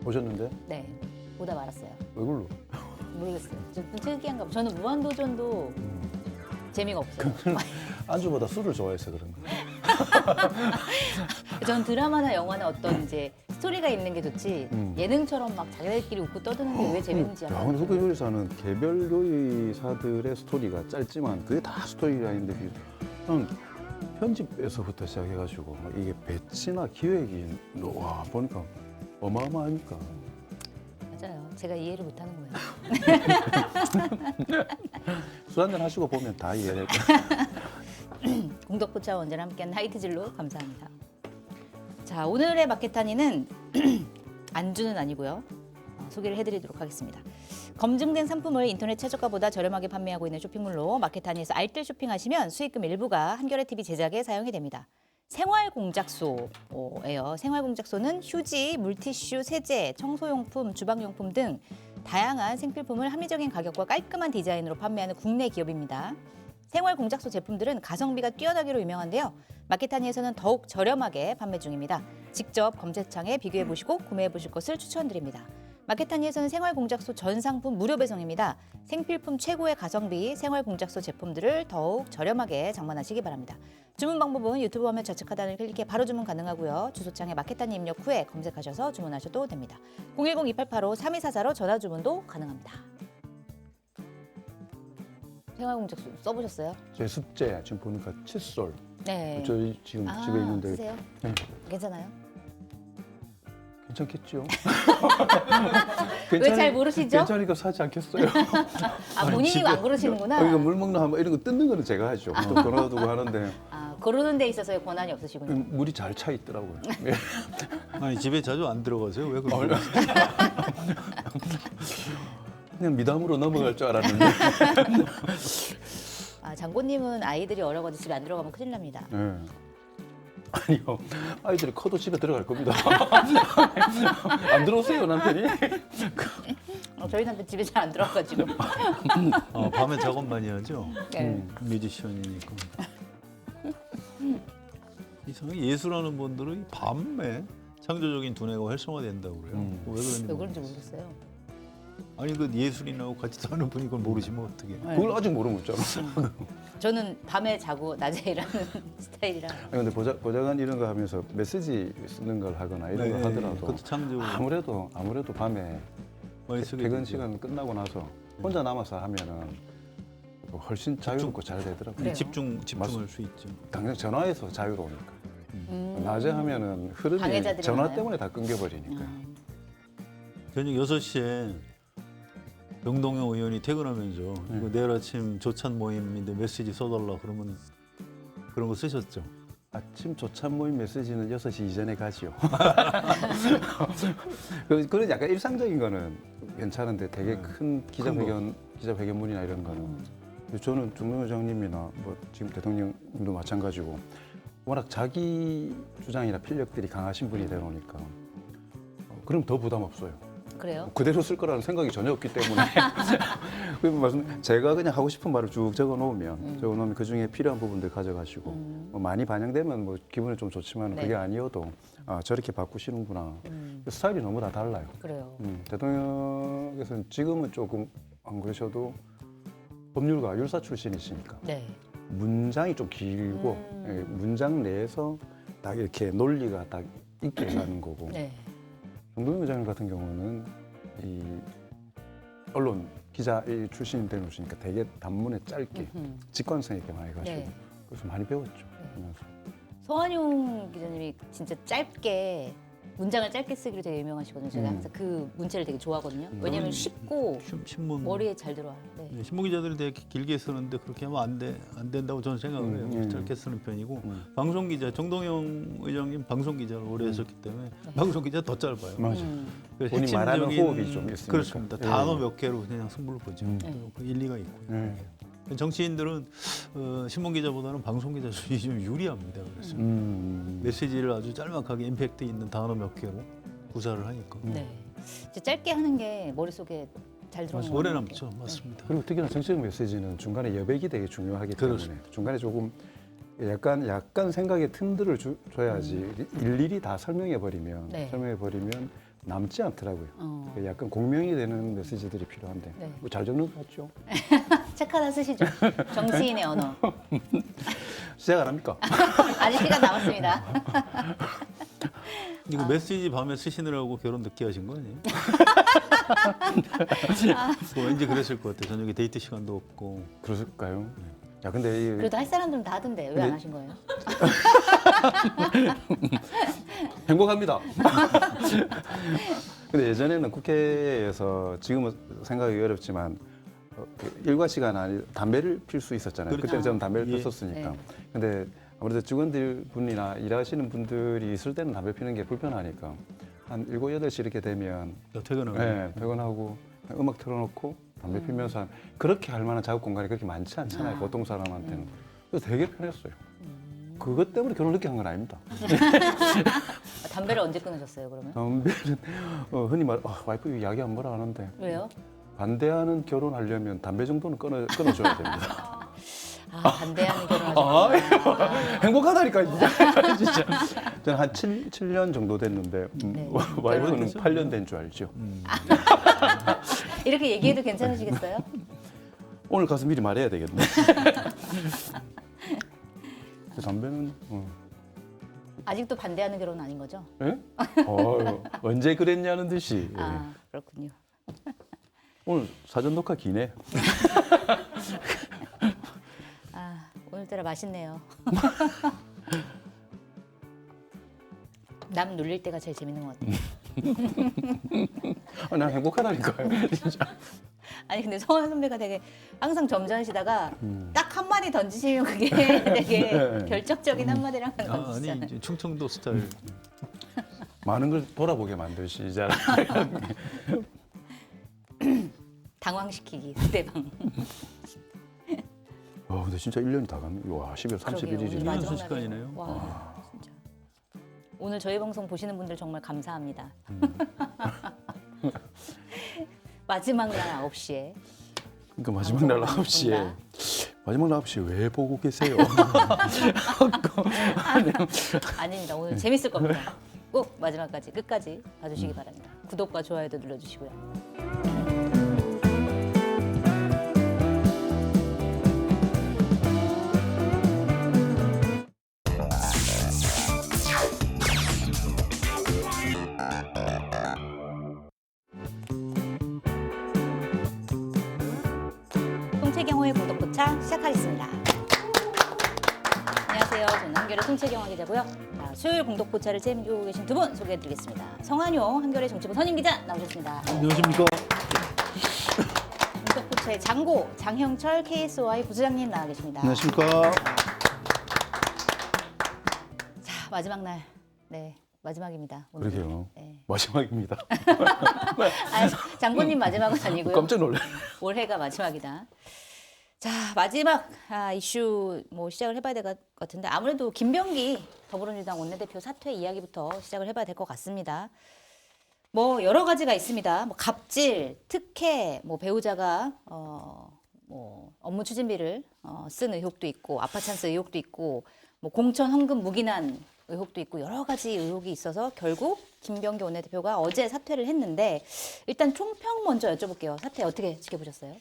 보셨는데? 네, 보다 말았어요. 왜 그걸로? 모르겠어요. 좀 특이한가 봐. 저는 무한도전도 재미가 없어요. 안주보다 술을 좋아해서 그런 거. 전 드라마나 영화나 어떤 이제 스토리가 있는 게 좋지 예능처럼 막 자기들끼리 웃고 떠드는 게 왜 재밌는지 야, 알아요. 근데 흑백 요리사는 개별 요리사들의 스토리가 짧지만 그게 다 스토리라인데 저는 편집에서부터 시작해가지고 이게 배치나 기획이 와 보니까 어마어마하니까. 맞아요. 제가 이해를 못하는 거예요. 술 한잔 하시고 보면 다 이해될 거예요. 공덕포차와 언제나 함께한 하이트질로 감사합니다. 자, 오늘의 마케타니는 안주는 아니고요. 소개를 해드리도록 하겠습니다. 검증된 상품을 인터넷 최저가보다 저렴하게 판매하고 있는 쇼핑몰로 마케타니에서 알뜰 쇼핑하시면 수익금 일부가 한겨레TV 제작에 사용이 됩니다. 생활공작소예요. 생활공작소는 휴지, 물티슈, 세제, 청소용품, 주방용품 등 다양한 생필품을 합리적인 가격과 깔끔한 디자인으로 판매하는 국내 기업입니다. 생활공작소 제품들은 가성비가 뛰어나기로 유명한데요. 마케타니에서는 더욱 저렴하게 판매 중입니다. 직접 검색창에 비교해 보시고 구매해 보실 것을 추천드립니다. 마케타니에서는 생활공작소 전 상품 무료 배송입니다. 생필품 최고의 가성비 생활공작소 제품들을 더욱 저렴하게 장만하시기 바랍니다. 주문 방법은 유튜브 화면 좌측 하단을 클릭해 바로 주문 가능하고요. 주소창에 마케타니 입력 후에 검색하셔서 주문하셔도 됩니다. 010-2885-3244로 전화 주문도 가능합니다. 생활공작소 써보셨어요? 제 숙제 지금 보니까 칫솔. 네. 저희 지금 집에 있는데 쓰세요? 네. 괜찮아요? 괜찮겠죠? 왜 잘 모르시죠? 괜찮으니까 사지 않겠어요? 아, 본인이 안 그러시는구나. 이거 물 먹는 거 이런 거 뜯는 거는 제가 하죠. 또 걸어두고 하는데 아, 고르는 데 있어서의 권한이 없으시군요. 물이 잘 차 있더라고요. 예. 아니 집에 자주 안 들어가세요? 왜 그러세요? 그냥 미담으로 넘어갈 줄 알았는데. 아, 장군님은 아이들이 어려가지고 집에 안 들어가면 큰일 납니다. 네. 아니요, 아이들이 커도 집에 들어갈 겁니다. 안 들어오세요, 남편이? 저희 남편 집에 잘 안 들어가가지고. 밤에 작업 많이 하죠? 네. 뮤지션이니까. 이상하게 예술하는 분들은 밤에 창조적인 두뇌가 활성화된다고 그래요. 왜 그런지 왜 그런지 모르겠어요. 모르겠어요. 아니 그 예술인하고 같이 사는 분이 그걸 모르시면 어떡해. 그걸 아직 모르고 있잖아. 저는 밤에 자고 낮에 일하는 스타일이라. 아니, 근데 보좌관 이런 거 하면서 메시지 쓰는 걸 하거나 이런 거 하더라도 그것도 창조 아무래도 밤에 많이 쓰게 퇴근 되죠. 시간 끝나고 나서 혼자 남아서 하면은 훨씬 자유롭고 잘 되더라고요. 그래요? 집중할 수 있죠. 당장 전화해서 자유로우니까. 낮에 하면은 흐름이 방해자들이 전화 많아요? 때문에 다 끊겨버리니까. 저녁 6시에 정동영 의원이 퇴근하면서 이거 내일 아침 조찬 모임인데 메시지 써달라 그러면 그런 거 쓰셨죠? 아침 조찬 모임 메시지는 6시 이전에 가지요. 그런 약간 일상적인 거는 괜찮은데 되게 큰 기자회견문이나 이런 거는 저는 정동 회장님이나 뭐 지금 대통령님도 마찬가지고 워낙 자기 주장이나 필력들이 강하신 분이 되다 보니까 그럼 더 부담 없어요. 그래요? 그대로 쓸 거라는 생각이 전혀 없기 때문에 제가 그냥 하고 싶은 말을 쭉 적어놓으면 그 중에 필요한 부분들 가져가시고 뭐 많이 반영되면 뭐 기분이 좀 좋지만 네. 그게 아니어도 아, 저렇게 바꾸시는구나. 스타일이 너무 다 달라요. 그래요. 대통령께서는 지금은 조금 안 그러셔도 법률가 율사 출신이시니까 네. 문장이 좀 길고 문장 내에서 딱 이렇게 논리가 딱 있게 가는 거고 네. 정동영 회장님 같은 경우는 이 언론 기자 출신이 되시니까 되게 단문에 짧게 직관성 있게 많이 가시고 네. 그래서 많이 배웠죠. 그러면서. 서한용 기자님이 진짜 짧게 문장을 짧게 쓰기로 되게 유명하시거든요. 제가 항상 그 문체를 되게 좋아하거든요. 왜냐하면 쉽고 신문 머리에 잘 들어와요. 네. 네, 신문 기자들이 되게 길게 쓰는데 그렇게 하면 안 된다고 저는 생각을 해요. 짧게 쓰는 편이고 방송 기자 정동영 의장님 방송 기자를 오래 했었기 때문에 방송 기자 더 짧아요. 맞아. 그래서 본인 말하는 호흡이 좀 있으니까. 그렇습니다. 예. 단어 몇 개로 그냥 승부를 보죠. 그 일리가 있고요. 정치인들은 신문 기자보다는 방송 기자 수준이 좀 유리합니다. 그래서 메시지를 아주 짤막하게 임팩트 있는 단어 몇 개로 구사를 하니까 네. 이제 짧게 하는 게 머릿속에 잘 들어오는 오래 것 남죠. 같아요. 맞습니다. 그리고 특히나 정치적 메시지는 중간에 여백이 되게 중요하기 때문에 그렇습니다. 중간에 조금 약간 생각의 틈들을 줘야지 일일이 다 설명해 버리면 네. 남지 않더라고요. 어. 약간 공명이 되는 메시지들이 필요한데 네. 뭐 잘 적는 것 같죠? 책 하나 쓰시죠. 정치인의 언어. 시작 안 합니까? 아직 시간 남았습니다. 이거 메시지 밤에 쓰시느라고 결혼 늦게 하신 거 아니에요? 뭐 왠지 그랬을 것 같아요. 저녁에 데이트 시간도 없고. 그러실까요? 야 근데 이 그래도 할 사람들은 다 하던데 왜 안 네. 하신 거예요? 행복합니다. 근데 예전에는 국회에서 지금은 생각하기 어렵지만 그 일과 시간 안에 담배를 필 수 있었잖아요. 그렇죠. 그때는 저는 담배를 예. 폈었으니까. 네. 근데 아무래도 직원들 분이나 일하시는 분들이 있을 때는 담배 피는 게 불편하니까 한 7, 8시 이렇게 되면 퇴근하고. 네, 퇴근하고 음악 틀어놓고 담배 피면서 그렇게 할 만한 작업 공간이 그렇게 많지 않잖아요. 아. 보통 사람한테는. 그래서 되게 편했어요. 그것 때문에 결혼 늦게 한 건 아닙니다. 담배를 언제 끊으셨어요, 그러면? 담배는 흔히 말 와이프 이야기 안 뭐라 하는데 왜요? 반대하는 결혼하려면 담배 정도는 끊어줘야 됩니다. 반대하는 결혼하셨구나. 행복하다니까 진짜. 저는 한 7년 정도 됐는데 네. 와이프는 결혼했죠? 8년 된 줄 알죠. 이렇게 얘기해도 괜찮으시겠어요? 오늘 가서 미리 말해야 되겠네. 담배는 아직도 반대하는 결혼은 아닌 거죠? 예? 언제 그랬냐는 듯이. 예. 아, 그렇군요. 오늘 사전 녹화 기네. 아, 오늘따라 맛있네요. 남 놀릴 때가 제일 재밌는 것 같아요. 난 행복하다니까요, 진짜. 아니 근데 성환 선배가 되게 항상 점잖으시다가 딱 한마디 던지시면 그게 되게 네. 결정적인 한마디를 항상 아니 던지잖아요. 이제 충청도 스타일. 많은 걸 돌아보게 만드시잖아요. 당황시키기 상대방. 근데 진짜 1년이 다 갔네. 와, 12월 그러게요. 31일이네. 오늘 마지막 순식간이네요. 날이에요. 와, 진짜. 오늘 저희 방송 보시는 분들 정말 감사합니다. 마지막 날 9시에. 그러니까 마지막 날 방송을 9시에 본다. 마지막 날 9시에 왜 보고 계세요? 아닙니다. 오늘 재밌을 겁니다. 꼭 마지막까지 끝까지 봐주시기 바랍니다. 구독과 좋아요도 눌러주시고요. 송채경호의 공덕포차 시작하겠습니다. 안녕하세요. 저는 한겨레 송채경화 기자고요. 자, 수요일 공덕포차를 책임지고 계신 두 분 소개해드리겠습니다. 성한용 한겨레 정치부 선임 기자 나오셨습니다. 안녕하십니까? 공덕포차의 장고 장형철 KSY 부수장님 나와 계십니다. 안녕하십니까? 자, 마지막 날. 네, 마지막입니다. 오늘. 그러게요. 네. 마지막입니다. 아, 장군님 마지막은 아니고요. 깜짝 놀래. 올해가 마지막이다. 자, 마지막 이슈 뭐 시작을 해봐야 될 것 같은데 아무래도 김병기 더불어민주당 원내대표 사퇴 이야기부터 시작을 해봐야 될 것 같습니다. 뭐 여러 가지가 있습니다. 뭐 갑질, 특혜, 뭐 배우자가 뭐 업무 추진비를 쓴 의혹도 있고 아파찬스 의혹도 있고 뭐 공천 헌금 묵인한 의혹도 있고 여러 가지 의혹이 있어서 결국 김병기 원내대표가 어제 사퇴를 했는데 일단 총평 먼저 여쭤볼게요. 사퇴 어떻게 지켜보셨어요?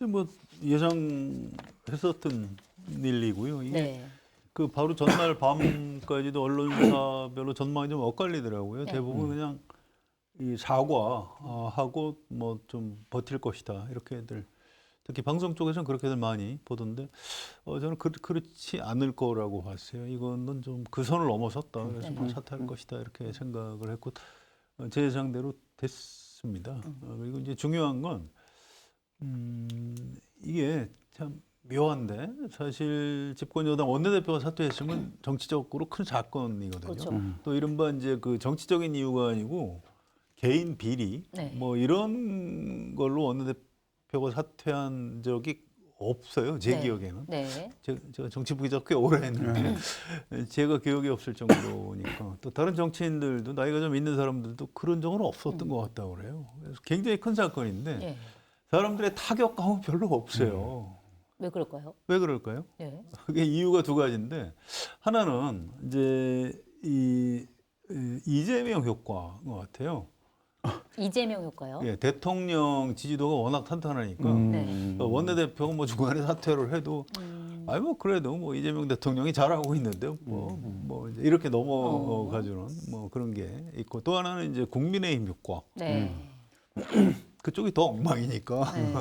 뭐 예상했었던 일이고요. 이게 네. 그 바로 전날 밤까지도 언론사별로 전망이 좀 엇갈리더라고요. 네. 대부분 그냥 이 사과하고 뭐 좀 버틸 것이다 이렇게들 특히 방송 쪽에서는 그렇게들 많이 보던데 저는 그렇지 않을 거라고 봤어요. 이거는 좀 그 선을 넘어섰다. 그래서 뭐 사퇴할 것이다 이렇게 생각을 했고 제 예상대로 됐습니다. 그리고 이제 중요한 건 이게 참 묘한데 사실 집권 여당 원내대표가 사퇴했으면 정치적으로 큰 사건이거든요. 그렇죠. 또 이른바 이제 그 정치적인 이유가 아니고 개인 비리 네. 뭐 이런 걸로 원내대표가 사퇴한 적이 없어요. 제 네. 기억에는. 네. 제가 정치부 기자 꽤 오래 했는데 제가 기억이 없을 정도니까 또 다른 정치인들도 나이가 좀 있는 사람들도 그런 적은 없었던 것 같다고 그래요. 그래서 굉장히 큰 사건인데 예. 사람들의 타격감은 별로 없어요. 왜 그럴까요? 왜 그럴까요? 예. 그게 이유가 두 가지인데 하나는 이제 이 이재명 효과인 것 같아요. 이재명 효과요? 예, 대통령 지지도가 워낙 탄탄하니까 네. 원내대표가 뭐 중간에 사퇴를 해도 아니 뭐 그래도 뭐 이재명 대통령이 잘하고 있는데 뭐 이제 이렇게 넘어가주는 뭐 그런 게 있고 또 하나는 이제 국민의힘 효과. 네. 그쪽이 더 엉망이니까 네.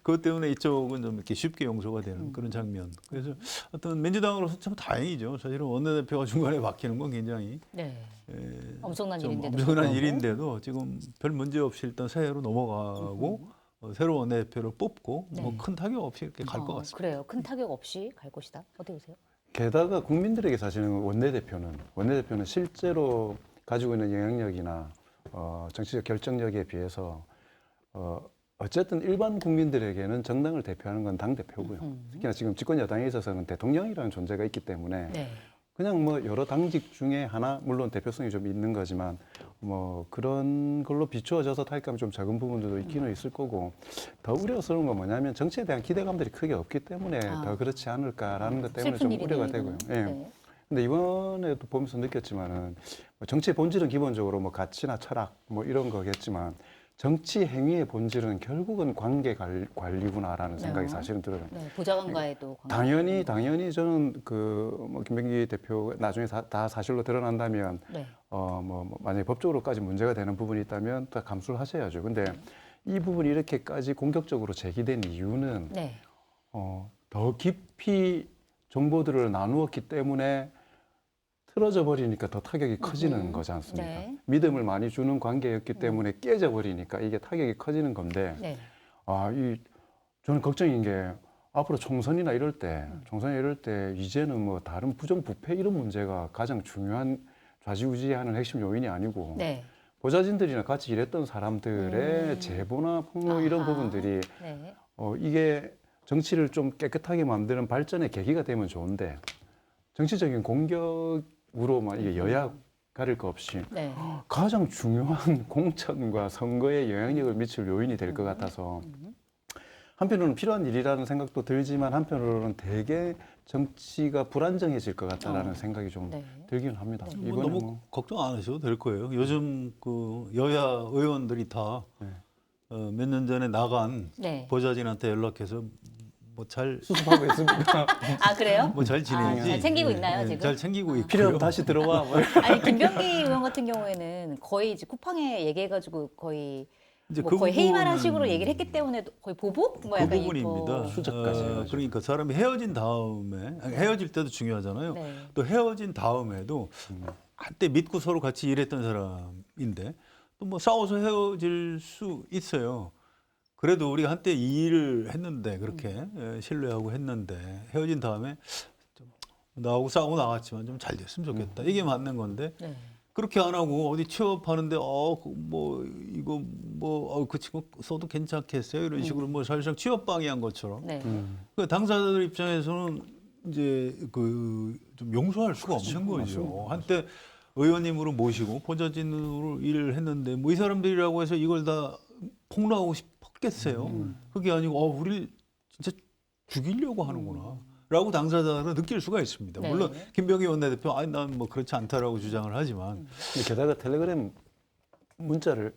그것 때문에 이쪽은 좀 이렇게 쉽게 용서가 되는 그런 장면. 그래서 어떤 민주당으로서 참 다행이죠. 사실은 원내대표가 중간에 바뀌는 건 굉장히 네. 에, 엄청난 좀 일인데도. 엄청난 불구하고. 일인데도 지금 별 문제 없이 일단 새해로 넘어가고 새로운 원내대표를 뽑고 네. 뭐 큰 타격 없이 이렇게 갈 것 같습니다. 그래요. 큰 타격 없이 갈 것이다. 어떻게 보세요? 게다가 국민들에게 사실은 원내대표는 실제로 가지고 있는 영향력이나 정치적 결정력에 비해서 어쨌든 일반 국민들에게는 정당을 대표하는 건 당대표고요. 특히나 지금 집권 여당에 있어서는 대통령이라는 존재가 있기 때문에 네. 그냥 뭐 여러 당직 중에 하나, 물론 대표성이 좀 있는 거지만 뭐 그런 걸로 비추어져서 타격감이 좀 적은 부분들도 있기는 있을 거고, 더 우려스러운 건 뭐냐면 정치에 대한 기대감들이 크게 없기 때문에 더 그렇지 않을까라는 것 때문에 좀 슬픈 우려가 일이네요, 되고요. 이거는. 예. 네. 근데 이번에도 보면서 느꼈지만은 뭐 정치의 본질은 기본적으로 뭐 가치나 철학 뭐 이런 거겠지만 정치 행위의 본질은 결국은 관계 관리구나라는 생각이 사실은 들어요. 네. 보좌관과의도 관계. 당연히 저는 뭐 김병기 대표 나중에 다 사실로 드러난다면 네. 뭐 만약에 법적으로까지 문제가 되는 부분이 있다면 다 감수를 하셔야죠. 근데 이 부분이 이렇게까지 공격적으로 제기된 이유는 네. 더 깊이 정보들을 나누었기 때문에 틀어져 버리니까 더 타격이 커지는 거지 않습니까? 네. 믿음을 많이 주는 관계였기 때문에 깨져 버리니까 이게 타격이 커지는 건데, 네. 저는 걱정인 게 앞으로 총선이나 이럴 때 이제는 뭐 다른 부정부패 이런 문제가 가장 중요한 좌지우지하는 핵심 요인이 아니고 네. 보좌진들이나 같이 일했던 사람들의 제보나 폭로 이런 아하. 부분들이 네. 이게 정치를 좀 깨끗하게 만드는 발전의 계기가 되면 좋은데, 정치적인 공격으로만 이게 여야 가릴 거 없이 네. 가장 중요한 공천과 선거에 영향력을 미칠 요인이 될 것 같아서 한편으로는 필요한 일이라는 생각도 들지만 한편으로는 되게 정치가 불안정해질 것 같다라는 생각이 좀 네. 들긴 합니다. 뭐 이번에 너무 뭐 걱정 안 하셔도 될 거예요. 요즘 그 여야 의원들이 다 몇 년 전에 나간 네. 보좌진한테 연락해서 뭐 잘 수습하고 있습니다. 아, 그래요? 뭐 잘 지내지. 잘 챙기고 있나요, 지금? 잘 챙기고 있고요. 필요하면 다시 들어와. 뭐. 아니, 김병기 의원 같은 경우에는 거의 이제 쿠팡에 얘기해가지고 거의 이제 뭐 그 거의 회의만한 부분은 식으로 얘기를 했기 때문에 거의 보복? 뭐 그 약간 부분입니다. 수작까지 해가지고. 그러니까 사람이 헤어진 다음에 헤어질 때도 중요하잖아요. 네. 또 헤어진 다음에도 한때 믿고 서로 같이 일했던 사람인데 또 뭐 싸워서 헤어질 수 있어요. 그래도 우리가 한때 이 일을 했는데 그렇게 신뢰하고 했는데 헤어진 다음에 좀 나하고 싸우고 나갔지만 좀 잘 됐으면 좋겠다. 이게 맞는 건데 네. 그렇게 안 하고 어디 취업하는데 뭐 이거 뭐 그 친구 써도 괜찮겠어요 이런 식으로 뭐 사실상 취업 방해한 것처럼 네. 그 당사자들 입장에서는 이제 그 좀 용서할 수가 없는 거죠. 한때 의원님으로 모시고 보좌진으로 일을 했는데 뭐 이 사람들이라고 해서 이걸 다 폭로하고 싶었겠어요. 그게 아니고 우리를 진짜 죽이려고 하는구나. 라고 당사자는 느낄 수가 있습니다. 네. 물론 김병기 원내대표 난 뭐 그렇지 않다라고 주장을 하지만 게다가 텔레그램 문자를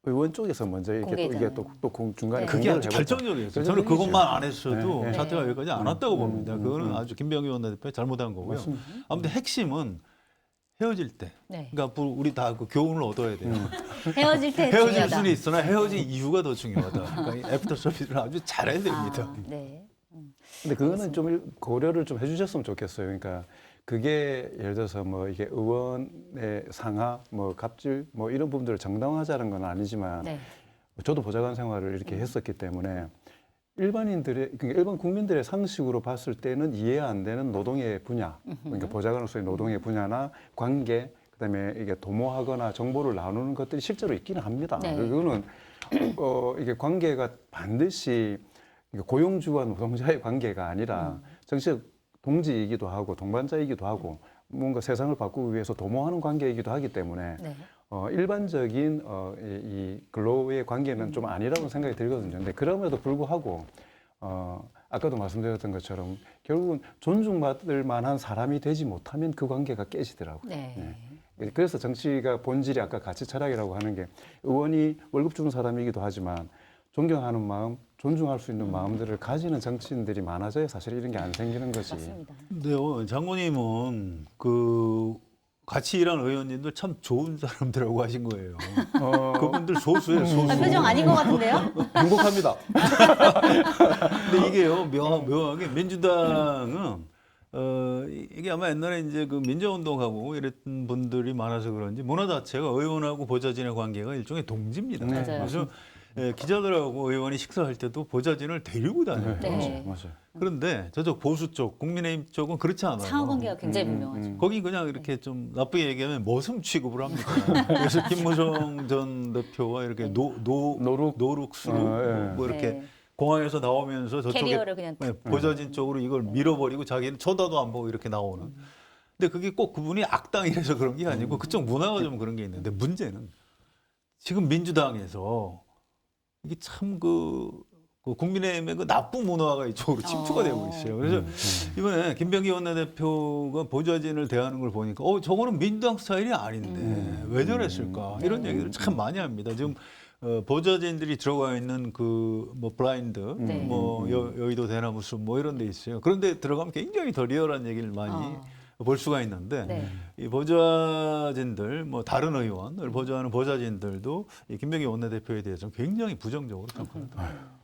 의원 쪽에서 먼저 이렇게 또 중간에 네. 그게 아주 공개를 해봤다. 결정적이었어요. 저는 그것만 안 했어도 네. 사태가 여기까지 안 왔다고 봅니다. 그거는 음. 아주 김병기 원내대표가 잘못한 거고요. 맞습니다. 아무튼 핵심은 헤어질 때. 네. 그러니까 우리 다 그 교훈을 얻어야 돼요. 헤어질 때 헤어질 중요하다. 수는 있으나 헤어진 이유가 더 중요하다. 그러니까 이 애프터 서비스를 아주 잘해야 됩니다. 네. 근데 그거는 좀 고려를 좀 해주셨으면 좋겠어요. 그러니까 그게 예를 들어서 뭐 이게 의원의 상하, 뭐 갑질, 뭐 이런 부분들을 정당화하자는 건 아니지만 네. 저도 보좌관 생활을 이렇게 했었기 때문에 일반인들의 그러니까 일반 국민들의 상식으로 봤을 때는 이해 안 되는 노동의 분야, 그러니까 보좌관으로서의 노동의 분야나 관계, 그다음에 이게 도모하거나 정보를 나누는 것들이 실제로 있기는 합니다. 네. 그거는 이게 관계가 반드시 고용주와 노동자의 관계가 아니라 정치적 동지이기도 하고 동반자이기도 하고 뭔가 세상을 바꾸기 위해서 도모하는 관계이기도 하기 때문에 네. 일반적인 이 근로의 관계는 좀 아니라고 생각이 들거든요. 근데 그럼에도 불구하고 아까도 말씀드렸던 것처럼 결국은 존중받을 만한 사람이 되지 못하면 그 관계가 깨지더라고요. 네. 네. 그래서 정치가 본질이 아까 가치 철학이라고 하는 게 의원이 월급 주는 사람이기도 하지만 존경하는 마음, 존중할 수 있는 마음들을 가지는 정치인들이 많아져야 사실 이런 게 안 생기는 거지. 맞습니다. 근데요, 장모님은 그 같이 일한 의원님들 참 좋은 사람들하고 하신 거예요. 그분들 소수예요, 소수. 아, 표정 아닌 것 같은데요? 행복합니다. 근데 이게요, 묘하게 민주당은 이게 아마 옛날에 이제 그 민주운동하고 이랬던 분들이 많아서 그런지 문화 자체가 의원하고 보좌진의 관계가 일종의 동지입니다. 네, 맞아요. 그래서 기자들하고 의원이 식사할 때도 보좌진을 데리고 다녀요. 네. 맞아요. 그런데 저쪽 보수 쪽, 국민의힘 쪽은 그렇지 않아요. 상호관계가 굉장히 분명하죠. 거기 그냥 이렇게 좀 나쁘게 얘기하면 머슴 취급을 합니다. 그래서 김무성 전 대표와 이렇게 노룩스루 뭐 이렇게 네. 공항에서 나오면서 저쪽에 캐리어를 그냥 보좌진 쪽으로 이걸 밀어버리고 자기는 쳐다도 안 보고 이렇게 나오는. 근데 그게 꼭 그분이 악당이라서 그런 게 아니고 그쪽 문화가 좀 그런 게 있는데 문제는 지금 민주당에서 이게 참 국민의힘의 그 나쁜 문화가 이쪽으로 침투가 되고 있어요. 그래서 이번에 김병기 원내대표가 보좌진을 대하는 걸 보니까 저거는 민주당 스타일이 아닌데 왜 저랬을까 이런 얘기를 참 많이 합니다. 지금 보좌진들이 들어가 있는 그 뭐 블라인드, 네. 뭐 여의도 대나무 숲 뭐 이런 데 있어요. 그런데 들어가면 굉장히 더 리얼한 얘기를 많이 볼 수가 있는데 네. 이 보좌진들, 뭐 다른 의원을 보좌하는 보좌진들도 이 김병기 원내대표에 대해서 굉장히 부정적으로 평가합니다.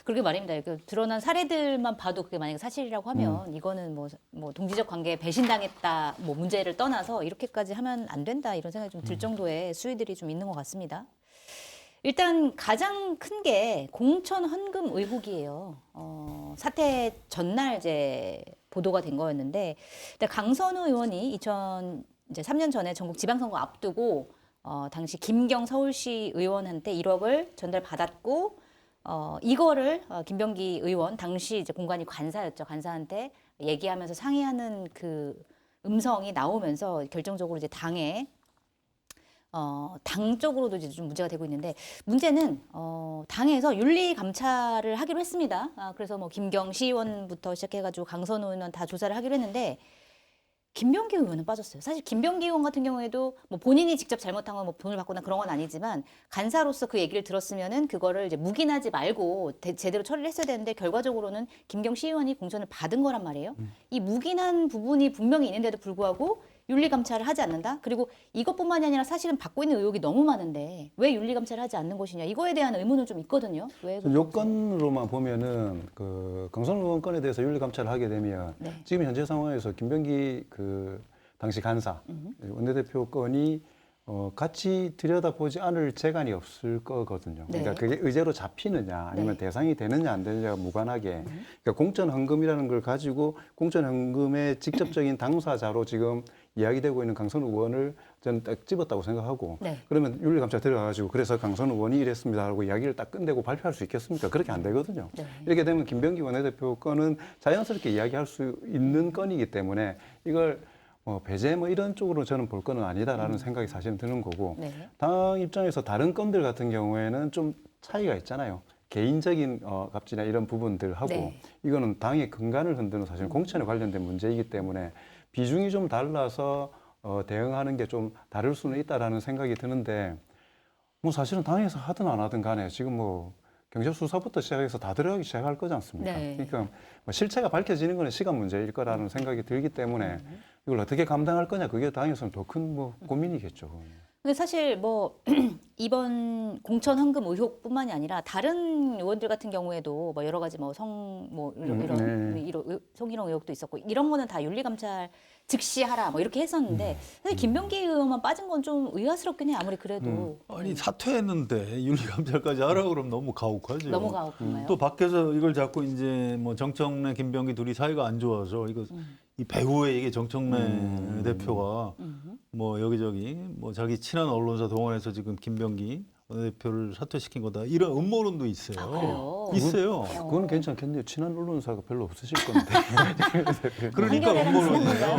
그러게 말입니다. 그 드러난 사례들만 봐도 그게 만약에 사실이라고 하면 이거는 뭐 동지적 관계에 배신당했다 뭐 문제를 떠나서 이렇게까지 하면 안 된다 이런 생각이 좀 들 정도의 수위들이 좀 있는 것 같습니다. 일단 가장 큰 게 공천 헌금 의혹이에요. 사태 전날 이제 보도가 된 거였는데 강선우 의원이 2003년 전에 전국 지방선거 앞두고 당시 김경 서울시 의원한테 1억을 전달받았고 이거를 김병기 의원 당시 이제 공관이 관사였죠. 관사한테 얘기하면서 상의하는 그 음성이 나오면서 결정적으로 이제 당 쪽으로도 이제 좀 문제가 되고 있는데 문제는 당에서 윤리 감찰을 하기로 했습니다. 그래서 뭐 김경 시의원부터 시작해가지고 강선우 의원 다 조사를 하기로 했는데 김병기 의원은 빠졌어요. 사실 김병기 의원 같은 경우에도 뭐 본인이 직접 잘못한 건 뭐 돈을 받거나 그런 건 아니지만 간사로서 그 얘기를 들었으면은 그거를 이제 묵인하지 말고 제대로 처리를 했어야 되는데 결과적으로는 김경 시의원이 공천을 받은 거란 말이에요. 이 묵인한 부분이 분명히 있는데도 불구하고 윤리감찰을 하지 않는다? 그리고 이것뿐만이 아니라 사실은 받고 있는 의혹이 너무 많은데 왜 윤리감찰을 하지 않는 것이냐? 이거에 대한 의문은 좀 있거든요. 왜 그런지. 요건으로만 보면은 그 강선우 의원 건에 대해서 윤리 감찰을 하게 되면 네. 지금 현재 상황에서 김병기 그 당시 간사 원내대표 건이 같이 들여다보지 않을 재간이 없을 거거든요. 네. 그러니까 그게 의제로 잡히느냐 아니면 네. 대상이 되느냐 안 되느냐가 무관하게 그러니까 공천 헌금이라는 걸 가지고 공천 헌금의 직접적인 당사자로 지금 이야기되고 있는 강선우 의원을 저는 딱 집었다고 생각하고 네. 그러면 윤리감찰 들어가가지고 그래서 강선우 의원이 이랬습니다 하고 이야기를 딱 끝내고 발표할 수 있겠습니까? 그렇게 안 되거든요. 네. 이렇게 되면 김병기 원내대표 건은 자연스럽게 이야기할 수 있는 건이기 때문에 이걸 배제 뭐 이런 쪽으로 저는 볼 거는 아니다라는 생각이 사실은 드는 거고 네. 당 입장에서 다른 건들 같은 경우에는 좀 차이가 있잖아요. 개인적인 갑질이나 이런 부분들하고 네. 이거는 당의 근간을 흔드는 사실 공천에 관련된 문제이기 때문에 비중이 좀 달라서 대응하는 게 좀 다를 수는 있다라는 생각이 드는데 뭐 사실은 당에서 하든 안 하든 간에 지금 뭐 경찰수사부터 시작해서 다 들어가기 시작할 거지 않습니까? 네. 그러니까 뭐 실체가 밝혀지는 거는 시간 문제일 거라는 생각이 들기 때문에 이걸 어떻게 감당할 거냐 그게 당에서는 더 큰 뭐 고민이겠죠. 근데 사실 뭐 이번 공천 헌금 의혹뿐만이 아니라 다른 의원들 같은 경우에도 뭐 여러 가지 뭐 이런 성희롱 의혹도 있었고 이런 거는 다 윤리감찰 즉시 하라 뭐 이렇게 했었는데 사실 김병기 의원만 빠진 건 좀 의아스럽긴 해 아무리 그래도 아니 사퇴했는데 윤리감찰까지 하라 그러면 너무 가혹하죠. 너무 가혹한가요? 또 밖에서 이걸 자꾸 이제 뭐 정청래, 김병기 둘이 사이가 안 좋아서 이거 이 배후에 이게 정청래 대표가 뭐 여기저기 뭐 자기 친한 언론사 동원해서 지금 김병기 원내대표를 사퇴시킨 거다 이런 음모론도 있어요. 아, 그래요? 있어요. 그건 괜찮겠네요. 친한 언론사가 별로 없으실 건데. 그러니까 한겨레랑 음모론이에요.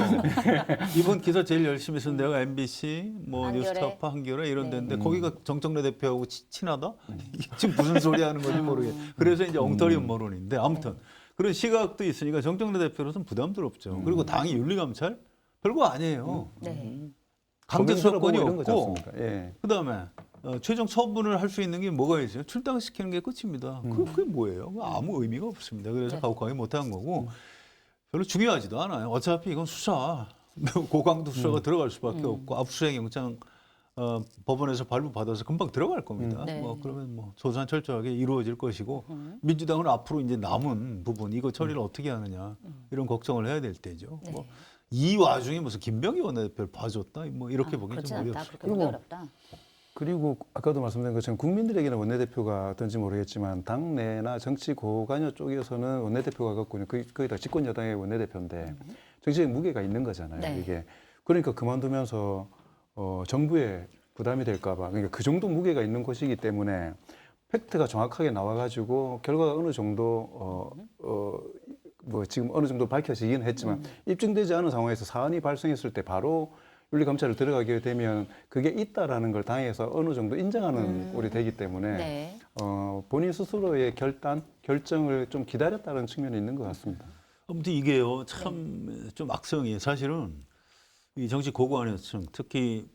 이번 기사 제일 열심히 쓴 데가 MBC, 뭐 한겨레. 뉴스타파, 한겨레 이런 네. 데인데 거기가 정청래 대표하고 친하다? 이게 지금 무슨 소리 하는 건지 모르겠어요. 그래서 이제 엉터리 음모론인데 아무튼 그런 시각도 있으니까 정청래 대표로서는 부담스럽죠. 그리고 당이 윤리감찰? 별거 아니에요. 네. 강제 수사권이 이런 거지 없고 않습니까? 예. 그다음에 최종 처분을 할 수 있는 게 뭐가 있어요? 출당시키는 게 끝입니다. 그게 뭐예요? 아무 의미가 없습니다. 그래서 네. 가혹하게 못한 거고 별로 중요하지도 않아요. 어차피 이건 수사, 매우 고강도 수사가 들어갈 수밖에 없고 압수수색 영장 법원에서 발부받아서 금방 들어갈 겁니다. 네. 뭐 그러면 뭐 조사 철저하게 이루어질 것이고 민주당은 앞으로 이제 남은 부분 이거 처리를 어떻게 하느냐 이런 걱정을 해야 될 때죠. 네. 뭐 이 와중에 무슨 김병기 원내대표를 봐줬다 뭐 이렇게 보기 그렇진 좀 않다. 어렵습니다. 그렇게 보기 어렵다. 그리고 아까도 말씀드린 것처럼 국민들에게는 원내대표가 어떤지 모르겠지만 당내나 정치 고관여 쪽에서는 원내대표가 갖고 있는 거기다 집권 여당의 원내대표인데 정치적 무게가 있는 거잖아요. 네. 이게 그러니까 그만두면서 정부에 부담이 될까 봐 그러니까 그 정도 무게가 있는 곳이기 때문에 팩트가 정확하게 나와가지고 결과가 어느 정도 뭐 지금 어느 정도 밝혀지긴 했지만 입증되지 않은 상황에서 사안이 발생했을 때 바로 윤리감찰을 들어가게 되면 그게 있다라는 걸 당에서 어느 정도 인정하는 꼴이 되기 때문에 네. 본인 스스로의 결정을 좀 기다렸다는 측면이 있는 것 같습니다. 아무튼 이게요 참 좀 악성이에요. 사실은 이 정치 고관여층 특히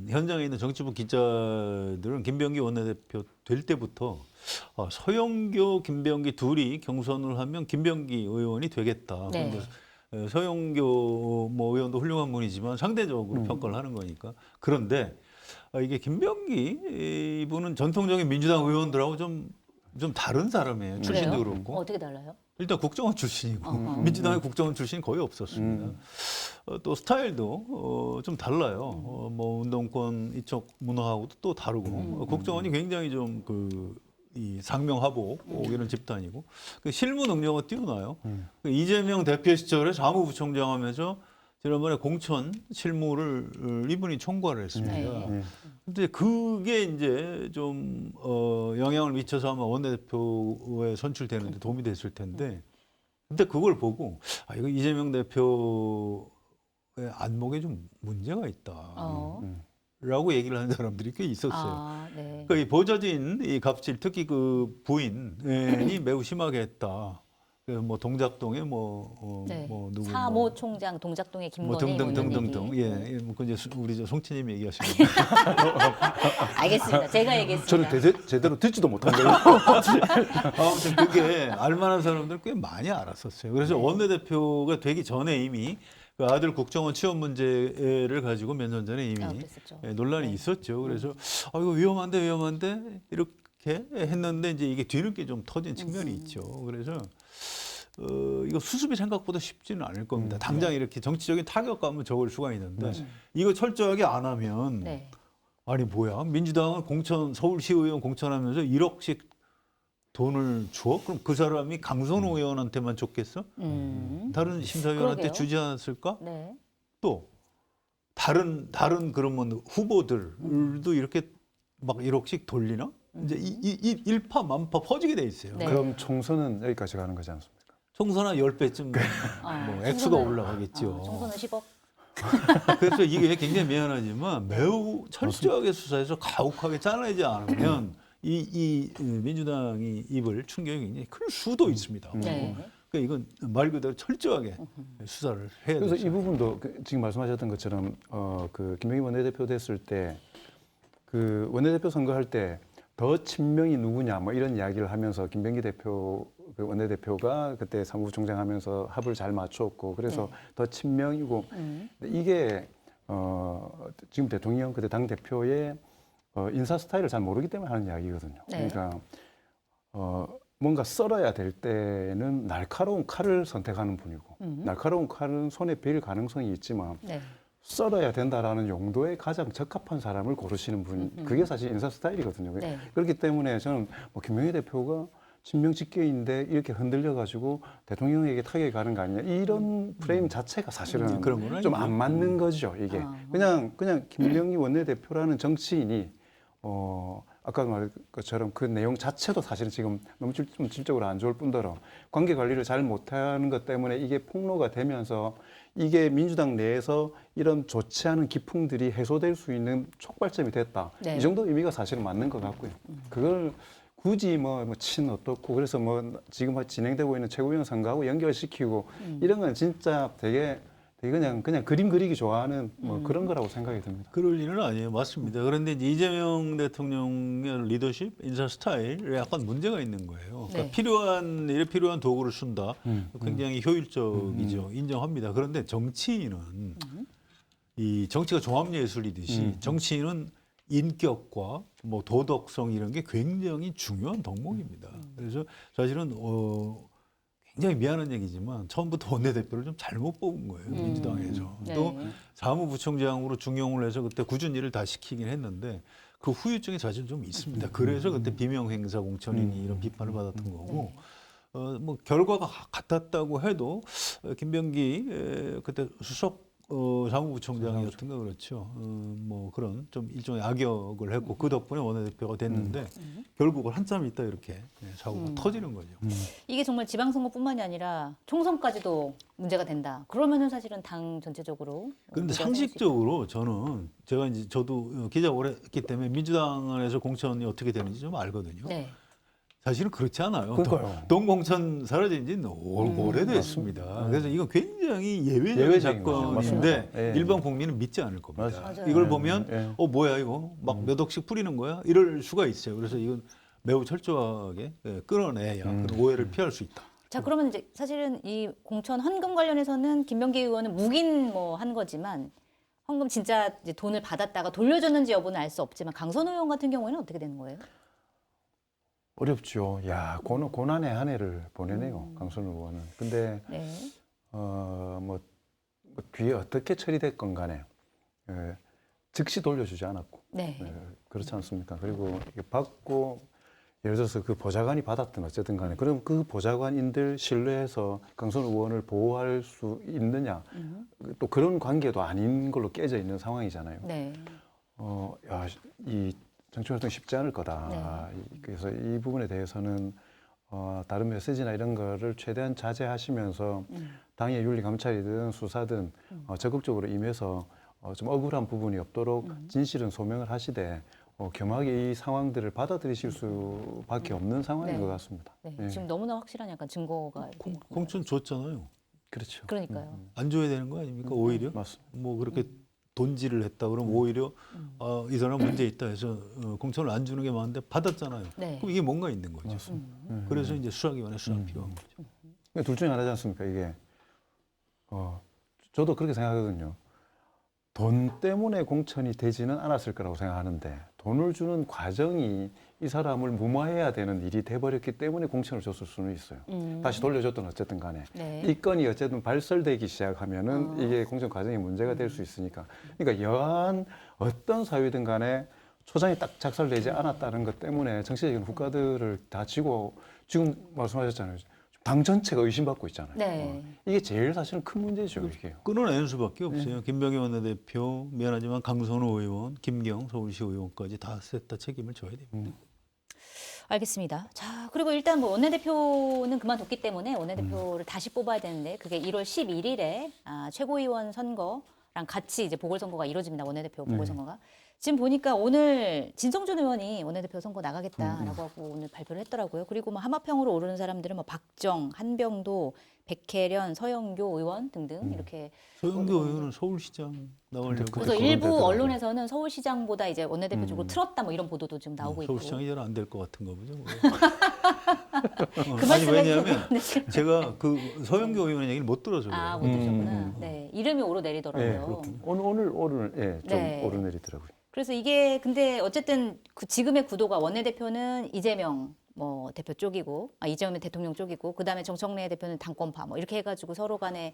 현장에 있는 정치부 기자들은 김병기 원내대표 될 때부터 서영교, 김병기 둘이 경선을 하면 김병기 의원이 되겠다. 네. 그런데 서영교 뭐 의원도 훌륭한 분이지만 상대적으로 평가를 하는 거니까. 그런데 이게 김병기 이분은 전통적인 민주당 의원들하고 좀 다른 사람이에요. 출신도 그래요? 그렇고. 어떻게 달라요? 일단 국정원 출신이고 어허. 민주당의 국정원 출신이 거의 없었습니다. 또 스타일도 좀 달라요. 뭐 운동권 이쪽 문화하고도 또 다르고 국정원이 굉장히 좀 이 상명하복 이런 집단이고 실무 능력은 뛰어나요. 그 이재명 대표 시절에 사무부총장 하면서 지난번에 공천 실무를 이분이 총괄을 했습니다. 네. 근데 그게 이제 좀 영향을 미쳐서 아마 원내대표에 선출되는데 도움이 됐을 텐데, 근데 그걸 보고 이거 이재명 대표의 안목에 좀 문제가 있다라고 얘기를 하는 사람들이 꽤 있었어요. 네. 그러니까 이 보좌진 이 갑질, 특히 그 부인이 매우 심하게 했다. 뭐 동작동에 네. 뭐 누구 사모 총장 동작동의 뭐 김건희 등등등등등 얘기. 뭐 이제 우리 송치님 얘기하시는 알겠습니다. 제가 얘기했습니다. 저는 제대로 듣지도 못한 거예요. 아무튼 그게 알만한 사람들 꽤 많이 알았었어요. 그래서 원내대표가 되기 전에 이미 그 아들 국정원 취업 문제를 가지고 몇 년 전에 이미 그랬었죠. 논란이 있었죠. 그래서 이거 위험한데 이렇게 했는데 이제 이게 뒤늦게 좀 터진 측면이 있죠. 그래서 이거 수습이 생각보다 쉽지는 않을 겁니다. 당장 이렇게 정치적인 타격감은 적을 수가 있는데 이거 철저하게 안 하면 네. 아니 뭐야 민주당은 서울시의원 공천하면서 1억씩 돈을 줘? 그럼 그 사람이 강선호 의원한테만 줬겠어? 다른 심사위원한테 그러게요. 주지 않았을까? 네. 또 다른 그러면 후보들도 이렇게 막 1억씩 돌리나? 이제 일파만파 퍼지게 돼 있어요. 네. 그럼 총선은 여기까지 가는 거지 않습니까? 총선 한 10배쯤 뭐 액수가 올라가겠죠. 총선은 10억. 그래서 이게 굉장히 미안하지만 매우 철저하게 수사해서 가혹하게 잘라내지 않으면 이 민주당이 입을 충격이 굉장히 클 수도 있습니다. 네. 그러니까 이건 말 그대로 철저하게 수사를 해야 그래서 되죠. 이 부분도 지금 말씀하셨던 것처럼 그 김병기 원내대표 됐을 때 그 원내대표 선거할 때 더 친명이 누구냐 뭐 이런 이야기를 하면서 김병기 대표 그 원내대표가 그때 사무부총장 하면서 합을 잘 맞췄고 그래서 더 친명이고 근데 이게 지금 대통령 그때 당 대표의 인사 스타일을 잘 모르기 때문에 하는 이야기거든요. 네. 그러니까 뭔가 썰어야 될 때는 날카로운 칼을 선택하는 분이고 날카로운 칼은 손에 베일 가능성이 있지만 네. 썰어야 된다라는 용도에 가장 적합한 사람을 고르시는 분 그게 사실 인사 스타일이거든요. 네. 그렇기 때문에 저는 뭐 김명희 대표가 친명 직계인데 이렇게 흔들려가지고 대통령에게 타격이 가는 거 아니냐 이런 프레임 자체가 사실은 그런 건 좀 안 맞는 거죠. 이게 그냥 김병기 원내대표라는 정치인이 아까 말한 것처럼 그 내용 자체도 사실은 지금 너무 질적으로 안 좋을 뿐더러 관계 관리를 잘 못하는 것 때문에 이게 폭로가 되면서 이게 민주당 내에서 이런 좋지 않은 기풍들이 해소될 수 있는 촉발점이 됐다. 네. 이 정도 의미가 사실은 맞는 것 같고요. 그걸 굳이 친 어떻고 그래서 뭐 지금 진행되고 있는 최고위원 선거하고 연결시키고 이런 건 진짜 되게 되게 그냥 그림 그리기 좋아하는 뭐 그런 거라고 생각이 듭니다. 그럴 일은 아니에요. 맞습니다. 그런데 이제 이재명 대통령의 리더십, 인사 스타일에 약간 문제가 있는 거예요. 그러니까 네. 필요한 일에 필요한 도구를 쓴다. 굉장히 효율적이죠. 인정합니다. 그런데 정치인은 이 정치가 종합예술이듯이 정치인은 인격과 뭐 도덕성 이런 게 굉장히 중요한 덕목입니다. 그래서 사실은 굉장히 미안한 얘기지만 처음부터 원내대표를 좀 잘못 뽑은 거예요. 민주당에서. 네. 또 사무부총장으로 중용을 해서 그때 굳은 일을 다 시키긴 했는데 그 후유증이 사실 좀 있습니다. 그래서 그때 비명행사 공천이니 이런 비판을 받았던 거고 뭐 결과가 같았다고 해도 김병기 그때 수석 사무부총장이었던가 그렇죠. 뭐 그런 좀 일종의 악역을 했고 그 덕분에 원내대표가 됐는데 결국은 한참 있다 이렇게 사고가 터지는 거죠. 이게 정말 지방선거뿐만이 아니라 총선까지도 문제가 된다. 그러면은 사실은 당 전체적으로. 그런데 문제가 생길 수 상식적으로 저는 제가 이제 저도 기자 오래 했기 때문에 민주당 안에서 공천이 어떻게 되는지 좀 알거든요. 있- 네. 사실은 그렇지 않아요. 그러니까요. 동공천 사라진 지는 오래됐습니다. 그래서 이건 굉장히 예외적인 예외적인 거죠. 사건인데 맞습니다. 예. 일반 국민은 믿지 않을 겁니다. 맞아요. 맞아요. 이걸 보면 예. 뭐야 이거 막 몇 억씩 뿌리는 거야? 이럴 수가 있어요. 그래서 이건 매우 철저하게 끌어내야 그런 오해를 피할 수 있다. 자, 그러면 이제 사실은 이 공천 헌금 관련해서는 김병기 의원은 묵인 뭐 한 거지만 헌금 진짜 이제 돈을 받았다가 돌려줬는지 여부는 알 수 없지만 강선호 의원 같은 경우에는 어떻게 되는 거예요? 어렵죠. 야, 고난의 한 해를 보내네요. 강선우 의원은. 근데 네. 뭐 뒤에 어떻게 처리됐건 간에 즉시 돌려주지 않았고 네. 그렇지 않습니까? 그리고 이게 받고 예를 들어서 그 보좌관이 받았든 어쨌든 간에 그럼 그 보좌관인들 신뢰해서 강선우 의원을 보호할 수 있느냐 또 그런 관계도 아닌 걸로 깨져 있는 상황이잖아요. 네. 야, 이 정치활동 쉽지 않을 거다. 그래서 이 부분에 대해서는 다른 메시지나 이런 거를 최대한 자제하시면서 당의 윤리 감찰이든 수사든 적극적으로 임해서 좀 억울한 부분이 없도록 진실은 소명을 하시되 겸하게 이 상황들을 받아들이실 수밖에 없는 상황인 네. 것 같습니다. 네. 예. 지금 너무나 확실한 약간 증거가 이렇게 있는 공천 줬잖아요. 그렇죠. 그러니까요. 안 줘야 되는 거 아닙니까? 오히려 맞습니다. 뭐 그렇게 돈질을 했다 그러면 오히려 이 사람 문제 있다 해서 공천을 안 주는 게 많은데 받았잖아요. 네. 그럼 이게 뭔가 있는 거죠. 그래서 이제 수사기관에 수사 필요한 거죠. 둘 중에 하나지 않습니까? 이게 저도 그렇게 생각하거든요. 돈 때문에 공천이 되지는 않았을 거라고 생각하는데 돈을 주는 과정이 이 사람을 무마해야 되는 일이 돼버렸기 때문에 공천을 줬을 수는 있어요. 다시 돌려줬든 어쨌든 간에 네. 이 건이 어쨌든 발설되기 시작하면은 이게 공천 과정에 문제가 될 수 있으니까 그러니까 여한 어떤 사유든 간에 초장이 딱 작살되지 않았다는 것 때문에 정치적인 후과들을 다 지고 지금 말씀하셨잖아요. 당 전체가 의심받고 있잖아요. 네. 이게 제일 사실은 큰 문제죠. 이게. 끊어내는 수밖에 없어요. 김병기 원내대표, 미안하지만 강선호 의원, 김경 서울시 의원까지 다 셋 다 책임을 져야 됩니다. 알겠습니다. 자, 그리고 일단 뭐 원내대표는 그만뒀기 때문에 원내대표를 다시 뽑아야 되는데 그게 1월 11일에 최고위원 선거랑 같이 이제 보궐선거가 이루어집니다. 원내대표 보궐선거가. 지금 보니까 오늘 진성준 의원이 원내대표 선거 나가겠다라고 하고 오늘 발표를 했더라고요. 그리고 뭐 하마평으로 오르는 사람들은 뭐 박정, 한병도, 백혜련, 서영교 의원 등등 이렇게. 서영교 의원은 서울시장 나오려고. 그래서 일부 언론에서는 서울시장보다 이제 원내대표 쪽으로 틀었다 뭐 이런 보도도 지금 나오고 있고. 서울시장이 잘 안 될 것 같은가 보죠. 그 아니 말씀을 왜냐하면 네. 제가 그 서영교 의원의 얘기를 못 들어서 그래요. 못 드셨구나. 네, 이름이 오르내리더라고요. 오늘 좀 네. 오르내리더라고요. 그래서 이게 근데 어쨌든 지금의 구도가 원내대표는 이재명 뭐 대표 쪽이고 이재명 대통령 쪽이고 그다음에 정청래 대표는 당권파 뭐 이렇게 해가지고 서로 간에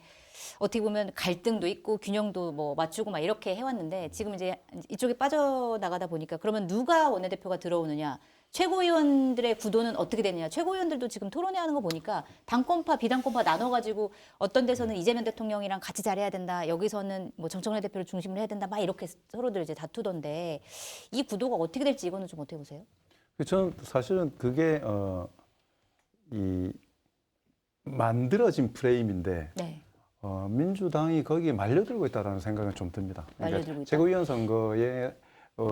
어떻게 보면 갈등도 있고 균형도 뭐 맞추고 막 이렇게 해왔는데 지금 이제 이쪽에 빠져나가다 보니까 그러면 누가 원내대표가 들어오느냐 최고위원들의 구도는 어떻게 되느냐 최고위원들도 지금 토론회 하는 거 보니까 당권파 비당권파 나눠가지고 어떤 데서는 이재명 대통령이랑 같이 잘해야 된다 여기서는 뭐 정청래 대표를 중심으로 해야 된다 막 이렇게 서로들 이제 다투던데 이 구도가 어떻게 될지 이거는 좀 어떻게 보세요? 저는 사실은 그게 이 만들어진 프레임인데 네. 민주당이 거기에 말려들고 있다는 생각은 좀 듭니다. 말려들고 있다. 최고위원 선거에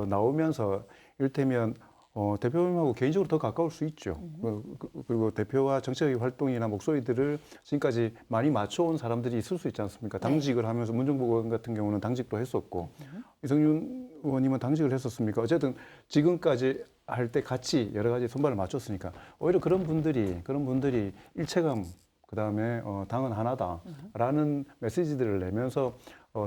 나오면서 이를테면 대표님하고 개인적으로 더 가까울 수 있죠. 그리고 대표와 정치적인 활동이나 목소리들을 지금까지 많이 맞춰온 사람들이 있을 수 있지 않습니까? 당직을 하면서 문정부 의원 같은 경우는 당직도 했었고 이성윤 의원님은 당직을 했었습니까? 어쨌든 지금까지 할 때 같이 여러 가지 손발을 맞췄으니까 오히려 그런 분들이 일체감 그다음에 당은 하나다라는 메시지들을 내면서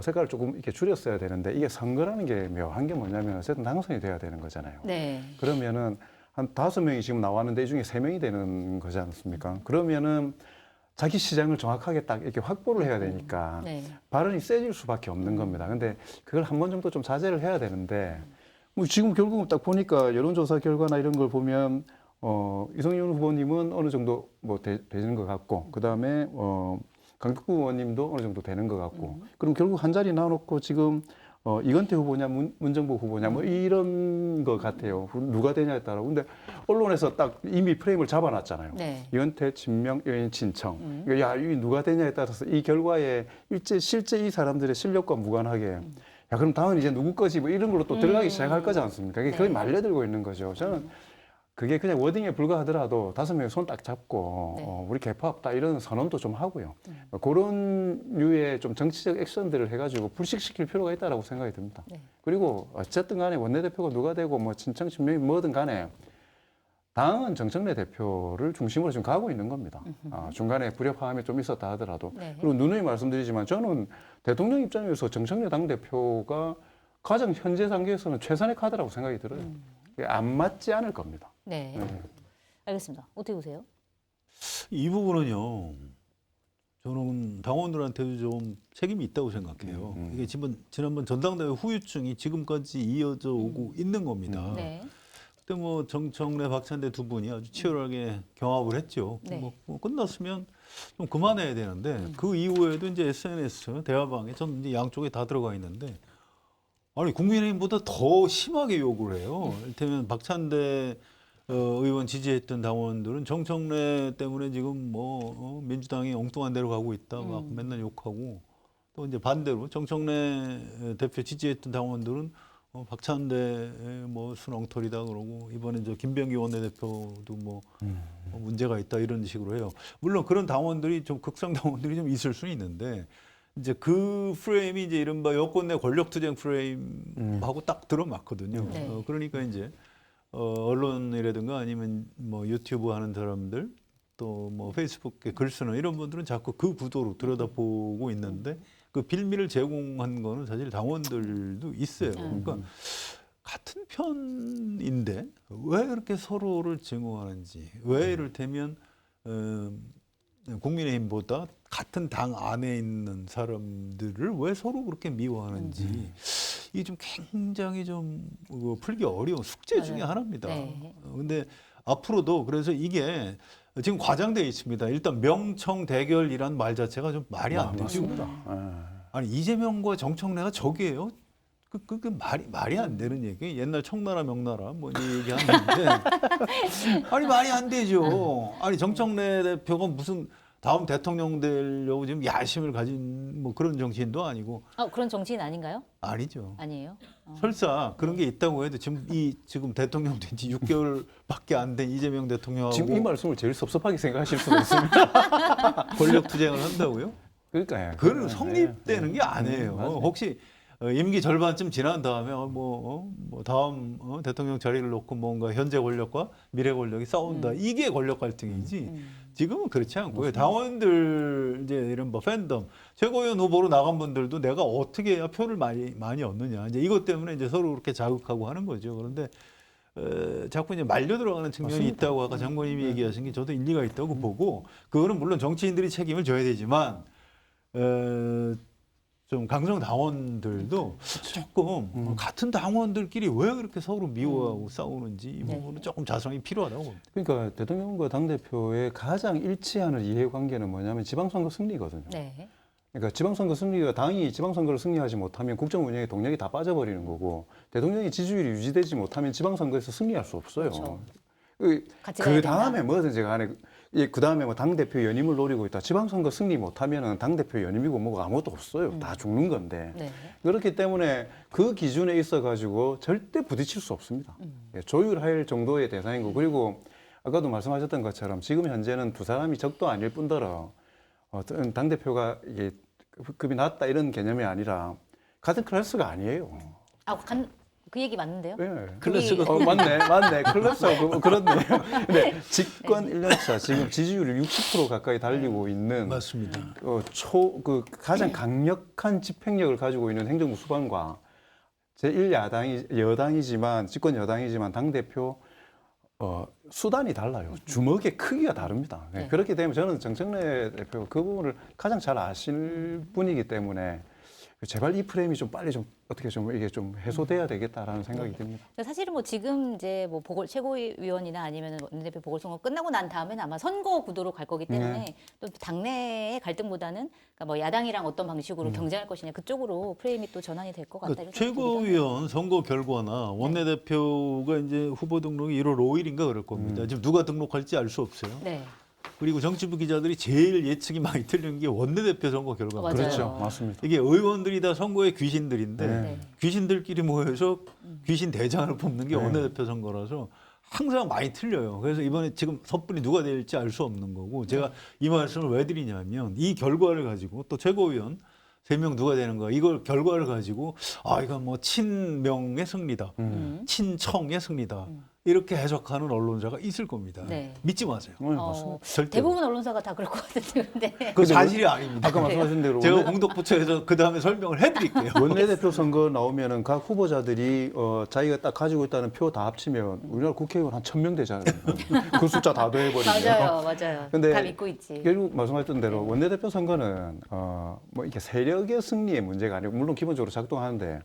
색깔을 조금 이렇게 줄였어야 되는데 이게 선거라는 게 묘한 게 뭐냐면 어쨌든 당선이 돼야 되는 거잖아요. 네. 그러면은 한 5명이 지금 나왔는데 이 중에 3명이 되는 거지 않습니까? 그러면은 자기 시장을 정확하게 딱 이렇게 확보를 해야 되니까 네. 발언이 세질 수밖에 없는 겁니다. 근데 그걸 한 번 정도 좀 자제를 해야 되는데 뭐 지금 결국은 딱 보니까 여론조사 결과나 이런 걸 보면 이성윤 후보님은 어느 정도 뭐 되는 것 같고 그다음에 강덕구 의원님도 어느 정도 되는 것 같고 그럼 결국 한 자리 나눠놓고 지금 이건태 후보냐 문정부 후보냐 뭐 이런 것 같아요. 누가 되냐에 따라. 근데 언론에서 딱 이미 프레임을 잡아놨잖아요. 네. 이건태, 진명, 여인, 친청. 야, 이 누가 되냐에 따라서 이 결과에 실제 이 사람들의 실력과 무관하게 야, 그럼 당은 이제 누구 거지 뭐 이런 걸로 또 들어가기 시작할 거지 않습니까? 그게 거의 말려들고 있는 거죠. 저는 그게 그냥 워딩에 불과하더라도 5명이 손 딱 잡고 우리 개파없다 이런 선언도 좀 하고요. 그런 류의 좀 정치적 액션들을 해가지고 불식시킬 필요가 있다라고 생각이 듭니다. 네. 그리고 어쨌든 간에 원내대표가 누가 되고 뭐 친청 친명이 뭐든 간에 당은 정청래 대표를 중심으로 지금 가고 있는 겁니다. 중간에 불협화음이 좀 있었다 하더라도. 네. 그리고 누누이 말씀드리지만 저는 대통령 입장에서 정청래 당대표가 가장 현재 단계에서는 최선의 카드라고 생각이 들어요. 안 맞지 않을 겁니다. 네. 알겠습니다. 어떻게 보세요? 이 부분은요. 저는 당원들한테도 좀 책임이 있다고 생각해요. 이게 지난번 전당대회 후유증이 지금까지 이어져 오고 있는 겁니다. 네. 그때 뭐 정청래, 박찬대 두 분이 아주 치열하게 경합을 했죠. 네. 뭐 끝났으면 좀 그만해야 되는데 그 이후에도 이제 SNS 대화방에 전 이제 양쪽에 다 들어가 있는데 아니 국민의힘보다 더 심하게 욕을 해요. 이를테면 박찬대 의원 지지했던 당원들은 정청래 때문에 지금 뭐 민주당이 엉뚱한 데로 가고 있다 막 맨날 욕하고 또 이제 반대로 정청래 대표 지지했던 당원들은 박찬대 무슨 엉터리다 그러고 이번에 저 김병기 원내대표도 뭐 문제가 있다 이런 식으로 해요. 물론 그런 당원들이 좀 극성 당원들이 좀 있을 수는 있는데 이제 그 프레임이 이제 이른바 여권 내 권력투쟁 프레임하고 딱 들어맞거든요. 네. 그러니까 이제 언론이라든가 아니면 뭐 유튜브 하는 사람들 또 뭐 페이스북에 글 쓰는 이런 분들은 자꾸 그 구도로 들여다보고 있는데 그 빌미를 제공한 거는 사실 당원들도 있어요. 그러니까 같은 편인데 왜 그렇게 서로를 증오하는지, 왜 이를테면 국민의힘보다 같은 당 안에 있는 사람들을 왜 서로 그렇게 미워하는지 이게 좀 굉장히 좀 풀기 어려운 숙제 중에 하나입니다. 네. 근데 앞으로도 그래서 이게 지금 과장되어 있습니다. 일단 명청 대결이란 말 자체가 좀 말이 안 되죠. 아니 이재명과 정청래가 적이에요. 그 말이 안 되는 얘기. 옛날 청나라 명나라 뭐 이 얘기 하는데 아니 말이 안 되죠. 아니 정청래 대표가 무슨 다음 대통령 되려고 지금 야심을 가진 뭐 그런 정치인도 아니고. 그런 정치인 아닌가요? 아니죠. 아니에요. 설사 그런 게 있다고 해도 지금 대통령 된 지 6개월밖에 안 된 이재명 대통령하고 지금 이 말씀을 제일 섭섭하게 생각하실 수도 있습니다. 권력 투쟁을 한다고요? 그러니까요. 그건 성립되는 게 아니에요. 혹시 임기 절반쯤 지난 다음에 뭐 다음 대통령 자리를 놓고 뭔가 현재 권력과 미래 권력이 싸운다. 이게 권력 갈등이지. 지금은 그렇지 않고요. 당원들 이제 이런 뭐 팬덤 최고위원 후보로 나간 분들도 내가 어떻게 해야 표를 많이 얻느냐. 이제 이것 때문에 이제 서로 그렇게 자극하고 하는 거죠. 그런데 자꾸 이제 말려 들어가는 측면이 있다고 아까 장관님이 얘기하신 게 저도 일리가 있다고 보고 그거는 물론 정치인들이 책임을 져야 되지만 좀 강성 당원들도 조금 같은 당원들끼리 왜 그렇게 서로 미워하고 싸우는지 이 부분은 조금 자성이 필요하다고 봅니다. 그러니까 대통령과 당대표의 가장 일치하는 이해관계는 뭐냐면 지방선거 승리거든요. 네. 그러니까 지방선거 승리가 당이 지방선거를 승리하지 못하면 국정 운영의 동력이 다 빠져버리는 거고 대통령의 지지율이 유지되지 못하면 지방선거에서 승리할 수 없어요. 그렇죠. 그 같이 가야 된다. 다음에 뭐든지 간에 그 다음에 뭐 당대표 연임을 노리고 있다. 지방선거 승리 못하면은 당대표 연임이고 뭐고 아무것도 없어요. 다 죽는 건데. 네. 그렇기 때문에 그 기준에 있어가지고 절대 부딪힐 수 없습니다. 예, 조율할 정도의 대상이고 그리고 아까도 말씀하셨던 것처럼 지금 현재는 두 사람이 적도 아닐 뿐더러 당대표가 이게 급이 낮다 이런 개념이 아니라 같은 클래스가 아니에요. 그 얘기 맞는데요? 예. 클래스가 맞네. 클래스가 그렇네요. 근데 집권 1년차 지금 지지율이 60% 가까이 달리고 있는 맞습니다. 가장 강력한 집행력을 가지고 있는 행정부 수반과 여당이지만 집권 여당이지만 당 대표 수단이 달라요. 주먹의 크기가 다릅니다. 네. 그렇기 때문에 저는 정청래 대표 그 부분을 가장 잘 아실 분이기 때문에 제발 이 프레임이 좀 빨리 좀 어떻게 좀 이게 좀 해소돼야 되겠다라는 생각이 듭니다. 사실은 뭐 지금 이제 뭐 최고위원이나 아니면 원내대표 보궐선거 끝나고 난 다음에는 아마 선거 구도로 갈 거기 때문에 또 당내의 갈등보다는 그러니까 뭐 야당이랑 어떤 방식으로 경쟁할 것이냐 그쪽으로 프레임이 또 전환이 될 것 같다. 그러니까 최고위원 선거 결과나 원내대표가 이제 후보 등록이 1월 5일인가 그럴 겁니다. 지금 누가 등록할지 알 수 없어요. 네. 그리고 정치부 기자들이 제일 예측이 많이 틀린 게 원내대표 선거 결과입니다. 맞아요. 그렇죠, 맞습니다. 이게 의원들이 다 선거의 귀신들인데 네. 귀신들끼리 모여서 귀신 대장을 뽑는 게 네. 원내대표 선거라서 항상 많이 틀려요. 그래서 이번에 지금 섣불리 누가 될지 알 수 없는 거고 제가 이 말씀을 왜 드리냐면 이 결과를 가지고 또 최고위원 3명 누가 되는 거야. 이걸 결과를 가지고 이건 뭐 친명의 승리다. 친청의 승리다. 이렇게 해석하는 언론사가 있을 겁니다. 네. 믿지 마세요. 맞습니다. 절대. 대부분 언론사가 다 그럴 것 같은데. 그 사실이 아닙니다. 아까 말씀하신 대로 제가 공덕부처에서 그 다음에 설명을 해드릴게요. 원내대표 선거 나오면은 각 후보자들이 자기가 딱 가지고 있다는 표 다 합치면 우리나라 국회의원 한 1,000명 되잖아요. 그 숫자 다 더해버리면. 맞아요. 근데 다 믿고 있지. 결국 말씀하셨던 대로 원내대표 선거는 뭐 이렇게 세력의 승리의 문제가 아니고 물론 기본적으로 작동하는데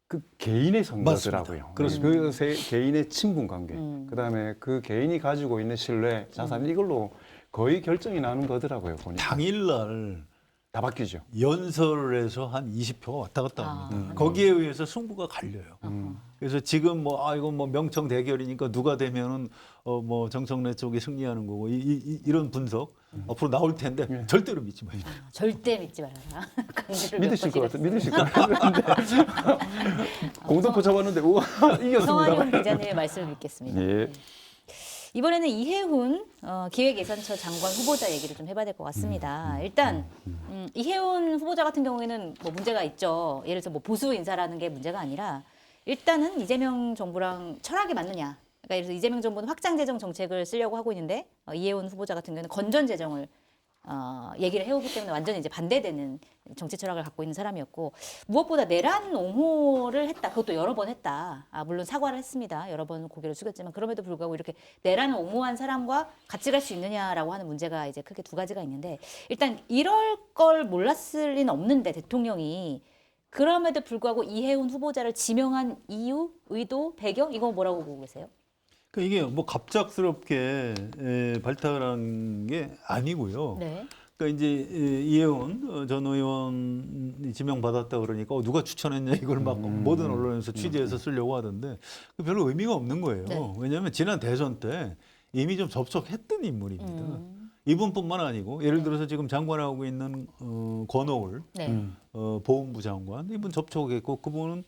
그 개인의 선거더라고요. 그렇습니다. 개인의 친분 관계, 그다음에 그 개인이 가지고 있는 신뢰, 자산 이걸로 거의 결정이 나는 거더라고요. 보니까 당일날 다 바뀌죠. 연설을 해서 한 20표가 왔다 갔다 합니다. 거기에 의해서 승부가 갈려요. 그래서 지금 이건 뭐 명청 대결이니까 누가 되면은 뭐 정청래 쪽이 승리하는 거고 이런 분석 앞으로 나올 텐데 절대로 믿지 마세요. 절대 믿지 말아라. 강조를 믿으실 몇 것 번씩 같아. 믿으실 것 같은데 공동표 쳐봤는데 우와 이겼습니다. 성환용 기자님의 말씀을 믿겠습니다. 예. 네. 이번에는 이해훈 기획예산처 장관 후보자 얘기를 좀 해봐야 될 것 같습니다. 일단 이해훈 후보자 같은 경우에는 뭐 문제가 있죠. 예를 들어서 뭐 보수 인사라는 게 문제가 아니라 일단은 이재명 정부랑 철학이 맞느냐. 그러니까 예를 들어서 이재명 정부는 확장 재정 정책을 쓰려고 하고 있는데 이해훈 후보자 같은 경우는 건전 재정을 얘기를 해오기 때문에 완전히 이제 반대되는 정치 철학을 갖고 있는 사람이었고 무엇보다 내란 옹호를 했다. 그것도 여러 번 했다. 물론 사과를 했습니다. 여러 번 고개를 숙였지만 그럼에도 불구하고 이렇게 내란을 옹호한 사람과 같이 갈 수 있느냐라고 하는 문제가 이제 크게 두 가지가 있는데 일단 이럴 걸 몰랐을 리는 없는데 대통령이 그럼에도 불구하고 이해훈 후보자를 지명한 이유, 의도, 배경 이거 뭐라고 보고 계세요? 그러니까 이게 뭐 갑작스럽게 발탁한 게 아니고요. 네. 그러니까 이제 이해훈 전 의원이 지명받았다 그러니까 누가 추천했냐 이걸 막 모든 언론에서 취재해서 쓰려고 하던데 별로 의미가 없는 거예요. 네. 왜냐하면 지난 대선 때 이미 좀 접촉했던 인물입니다. 이분뿐만 아니고 예를 들어서 지금 장관하고 있는 권오을 네. 보훈부 장관 이분 접촉했고 그분은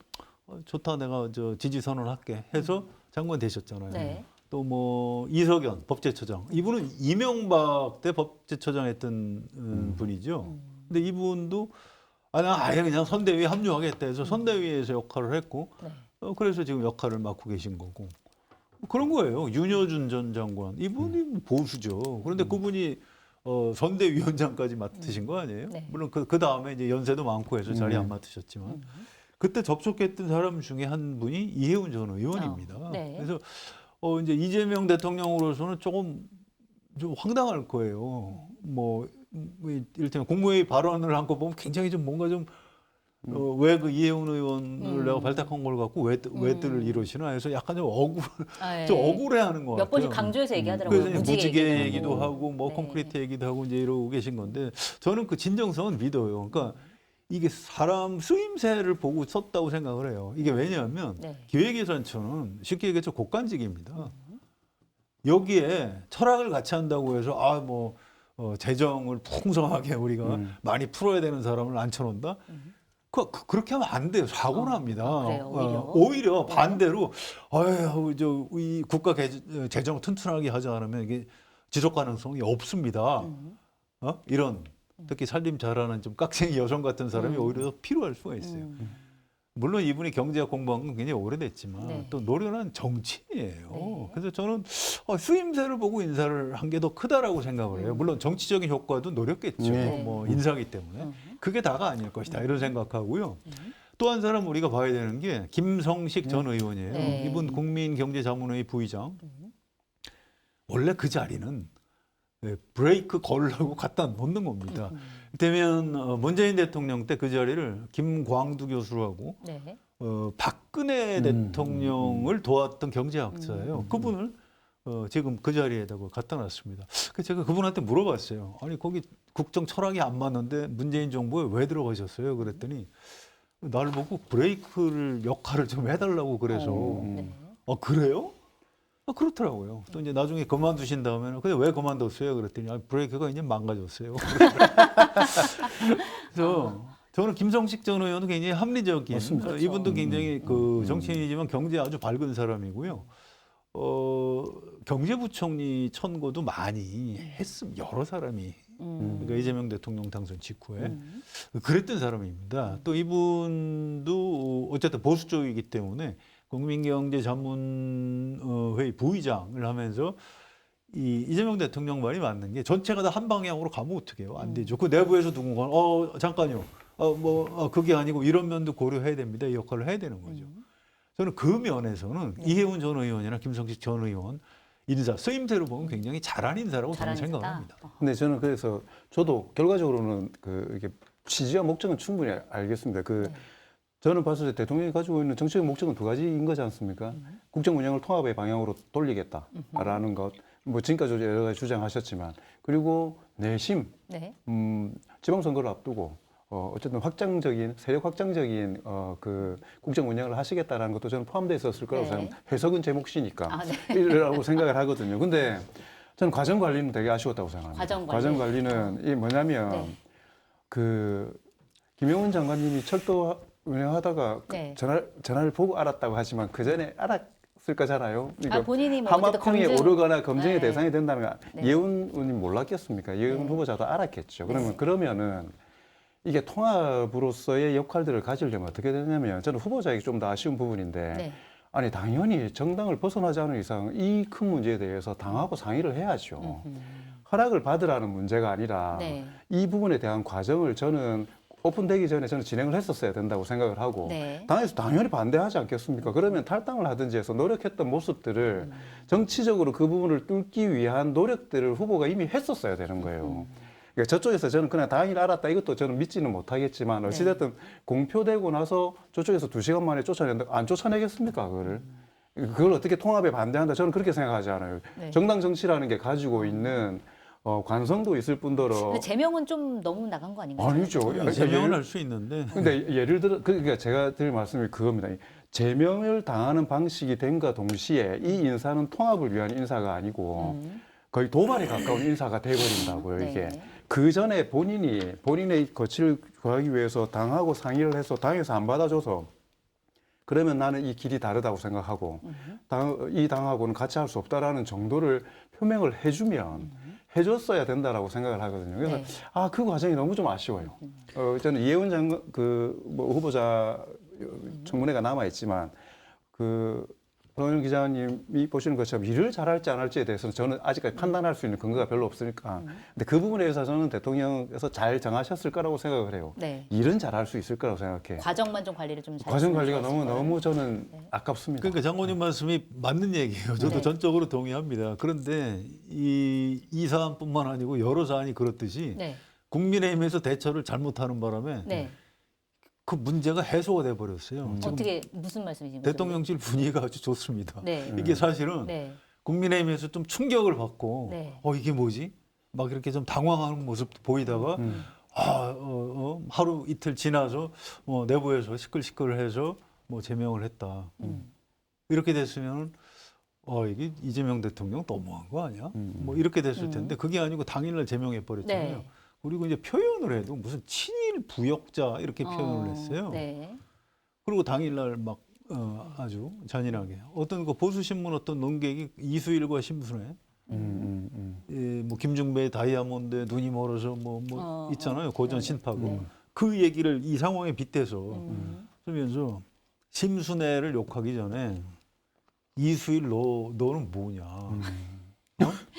좋다 내가 지지 선언할게 해서 장관 되셨잖아요. 네. 또 뭐 이석연 법제처장 이분은 이명박 때 법제처장 했던 분이죠. 근데 이분도 나 아예 그냥 선대위에 합류하겠다 해서 선대위에서 역할을 했고 네. 그래서 지금 역할을 맡고 계신 거고 그런 거예요. 윤여준 전 장관 이분이 보수죠. 그런데 그분이 선대위원장까지 맡으신 거 아니에요? 네. 물론 그 다음에 이제 연세도 많고 해서 자리 안 맡으셨지만 그때 접촉했던 사람 중에 한 분이 이해훈 전 의원입니다. 네. 그래서 이제 이재명 대통령으로서는 조금 좀 황당할 거예요. 뭐 이를테면 국무회의 발언을 한 거 보면 굉장히 좀 뭔가 좀 왜 그 이해훈 의원을 내가 발탁한 걸 갖고 왜들 이러시나 해서 약간 좀 네. 좀 억울해하는 것 같아요. 몇 번씩 강조해서 얘기하더라고요. 그래서 이제 무지개 얘기도 하고. 하고 뭐 네. 콘크리트 얘기도 하고 이제 이러고 계신 건데 저는 그 진정성은 믿어요. 그러니까 이게 사람 쓰임새를 보고 썼다고 생각을 해요. 이게 왜냐하면 네. 기획예산처는 쉽게 얘기해서 국간직입니다. 여기에 철학을 같이 한다고 해서 재정을 풍성하게 우리가 많이 풀어야 되는 사람을 앉혀놓는다. 그렇게 하면 안 돼요. 사고 납니다. 그래요, 오히려 반대로 이 국가 재정 튼튼하게 하지 않으면 이게 지속 가능성이 없습니다. 이런 특히 살림 잘하는 좀 깍쟁이 여성 같은 사람이 오히려 더 필요할 수가 있어요. 물론 이분이 경제학 공부한 건 굉장히 오래됐지만 네. 또 노련한 정치인이에요. 네. 그래서 저는 쓰임새를 보고 인사를 한 게 더 크다라고 생각을 해요. 물론 정치적인 효과도 노렸겠죠. 네. 뭐 인사기 때문에. 그게 다가 아닐 것이다. 이런 생각하고요. 또 한 사람 우리가 봐야 되는 게 김성식 전 의원이에요. 네. 이분 국민경제자문회의 부의장. 원래 그 자리는 브레이크 걸라고 갖다 놓는 겁니다. 되면 문재인 대통령 때 그 자리를 김광두 교수라고 네. 박근혜 대통령을 도왔던 경제학자예요. 그분을 지금 그 자리에다가 갖다 놨습니다. 그래서 제가 그분한테 물어봤어요. 아니 거기 국정 철학이 안 맞는데 문재인 정부에 왜 들어가셨어요? 그랬더니 나를 보고 브레이크를 역할을 좀 해달라고 그래서 네. 그래요? 그렇더라고요. 또 이제 나중에 그만두신 다음에는 근데 왜 그만뒀어요? 그랬더니 브레이크가 이제 망가졌어요. 그래서 저는 김성식 전 의원은 굉장히 합리적인 이분도 굉장히 그 정치인이지만 경제에 아주 밝은 사람이고요. 경제부총리 천고도 많이 했습니다. 여러 사람이 그러니까 이재명 대통령 당선 직후에 그랬던 사람입니다. 또 이분도 어쨌든 보수 쪽이기 때문에 국민경제자문회의 부의장을 하면서 이재명 대통령 말이 맞는 게 전체가 다 한 방향으로 가면 어떡해요? 안 되죠. 그 내부에서 누군가 잠깐요. 그게 아니고 이런 면도 고려해야 됩니다. 이 역할을 해야 되는 거죠. 저는 그 면에서는 이해운 전 의원이나 김성식 전 의원 인사 쓰임새로 보면 굉장히 잘한 인사라고 저는 생각을 합니다. 근데 저는 그래서 저도 결과적으로는 이게 취지와 목적은 충분히 알겠습니다. 저는 봤을 때 대통령이 가지고 있는 정치적 목적은 두 가지인 거지 않습니까? 국정 운영을 통합의 방향으로 돌리겠다라는 것. 뭐 지금까지 여러 가지 주장하셨지만 그리고 내심 네. 지방선거를 앞두고 어쨌든 세력 확장적인 그 국정 운영을 하시겠다라는 것도 저는 포함되어 있었을 거라고 네. 생각합니다. 해석은 제 몫이니까 네. 이라고 생각을 하거든요. 근데 저는 과정 관리는 되게 아쉬웠다고 생각합니다. 과정 관리는 이 뭐냐면 네. 김영훈 장관님이 철도 운영하다가 네. 전화를 보고 알았다고 하지만 그 전에 알았을 거잖아요. 본인이 뭐 하마평에 오르거나 검증의 네. 대상이 된다는 거 네. 예훈 의원님 몰랐겠습니까? 예훈 후보자도 알았겠죠. 그러면은 이게 통합으로서의 역할들을 가지려면 어떻게 되냐면 저는 후보자에게 좀 더 아쉬운 부분인데 네. 아니 당연히 정당을 벗어나지 않은 이상 이 큰 문제에 대해서 당하고 상의를 해야죠. 허락을 받으라는 문제가 아니라 네. 이 부분에 대한 과정을 저는 오픈되기 전에 저는 진행을 했었어야 된다고 생각을 하고 네. 당에서 당연히 반대하지 않겠습니까? 그러면 탈당을 하든지 해서 노력했던 모습들을 정치적으로 그 부분을 뚫기 위한 노력들을 후보가 이미 했었어야 되는 거예요. 그러니까 저쪽에서 저는 그냥 당연히 알았다 이것도 저는 믿지는 못하겠지만 어찌됐든 공표되고 나서 저쪽에서 2시간 만에 쫓아낸다. 안 쫓아내겠습니까? 그걸 어떻게 통합에 반대한다? 저는 그렇게 생각하지 않아요. 네. 정당 정치라는 게 가지고 있는 관성도 있을 뿐더러 근데 제명은 좀 너무 나간 거 아닌가요? 아니죠. 제명은 할 수 있는데 근데 예를 들어 그러니까 제가 드릴 말씀이 그겁니다. 제명을 당하는 방식이 됨과 동시에 이 인사는 통합을 위한 인사가 아니고 거의 도발에 가까운 인사가 돼버린다고요. 이게 네. 그 전에 본인의 거취를 구하기 위해서 당하고 상의를 해서 당에서 안 받아줘서 그러면 나는 이 길이 다르다고 생각하고 이 당하고는 같이 할 수 없다라는 정도를 표명을 해줬어야 된다라고 생각을 하거든요. 그래서 네. 그 과정이 너무 좀 아쉬워요. 저는 이해훈 장관 뭐 후보자 청문회가 남아 있지만 정영 기자님이 보시는 것처럼 일을 잘할지 안 할지에 대해서는 저는 아직까지 판단할 수 있는 근거가 별로 없으니까. 근데 그 부분에 대해서 저는 대통령께서 잘 정하셨을 거라고 생각을 해요. 네. 일은 잘할 수 있을 거라고 생각해. 과정만 좀 관리를 좀 잘. 과정 관리가 너무 저는 아깝습니다. 그러니까 장관님 말씀이 맞는 얘기예요. 저도 네. 전적으로 동의합니다. 그런데 이 사안뿐만 아니고 여러 사안이 그렇듯이 네. 국민의힘에서 대처를 잘못하는 바람에 네. 그 문제가 해소가 돼 버렸어요. 어떻게 무슨 말씀이신가요? 대통령실 분위기가 아주 좋습니다. 네. 이게 사실은 네. 국민의힘에서 좀 충격을 받고 네. 이게 뭐지? 막 이렇게 좀 당황하는 모습도 보이다가 하루 이틀 지나서 내부에서 시끌시끌해서 제명을 했다. 이렇게 됐으면 이게 이재명 대통령 너무한 거 아니야? 뭐 이렇게 됐을 텐데 그게 아니고 당일날 제명해 버렸잖아요. 네. 그리고 이제 표현을 해도 무슨 친일 부역자 이렇게 표현을 했어요. 네. 그리고 당일날 막 아주 잔인하게 어떤 그 보수 신문 어떤 논객이 이수일과 심순애, 뭐 김중배 다이아몬드에 눈이 멀어서 뭐 있잖아요. 고전 신파고 그 얘기를 이 상황에 빗대서 그러면서 심순애를 욕하기 전에 이수일 너는 뭐냐?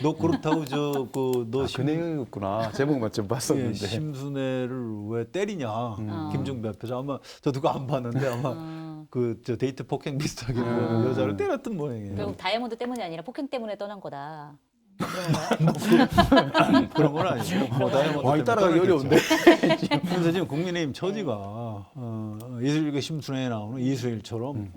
너 그렇다고 너 그 내용이었구나. 제목만 좀 봤었는데. 심순애를 왜 때리냐? 김중배 앞에서 아마 저도 그거 안 봤는데 아마 저 데이트 폭행 비슷하게 뭐 여자를 때렸던 모양이에요. 결국 다이아몬드 때문이 아니라 폭행 때문에 떠난 거다. 그런 건 아니에요. 뭐 다이아몬드 와, 따라가기 어려운데. 그래서 지금 국민의힘 처지가 이수일과 심순애에 나오는 이수일처럼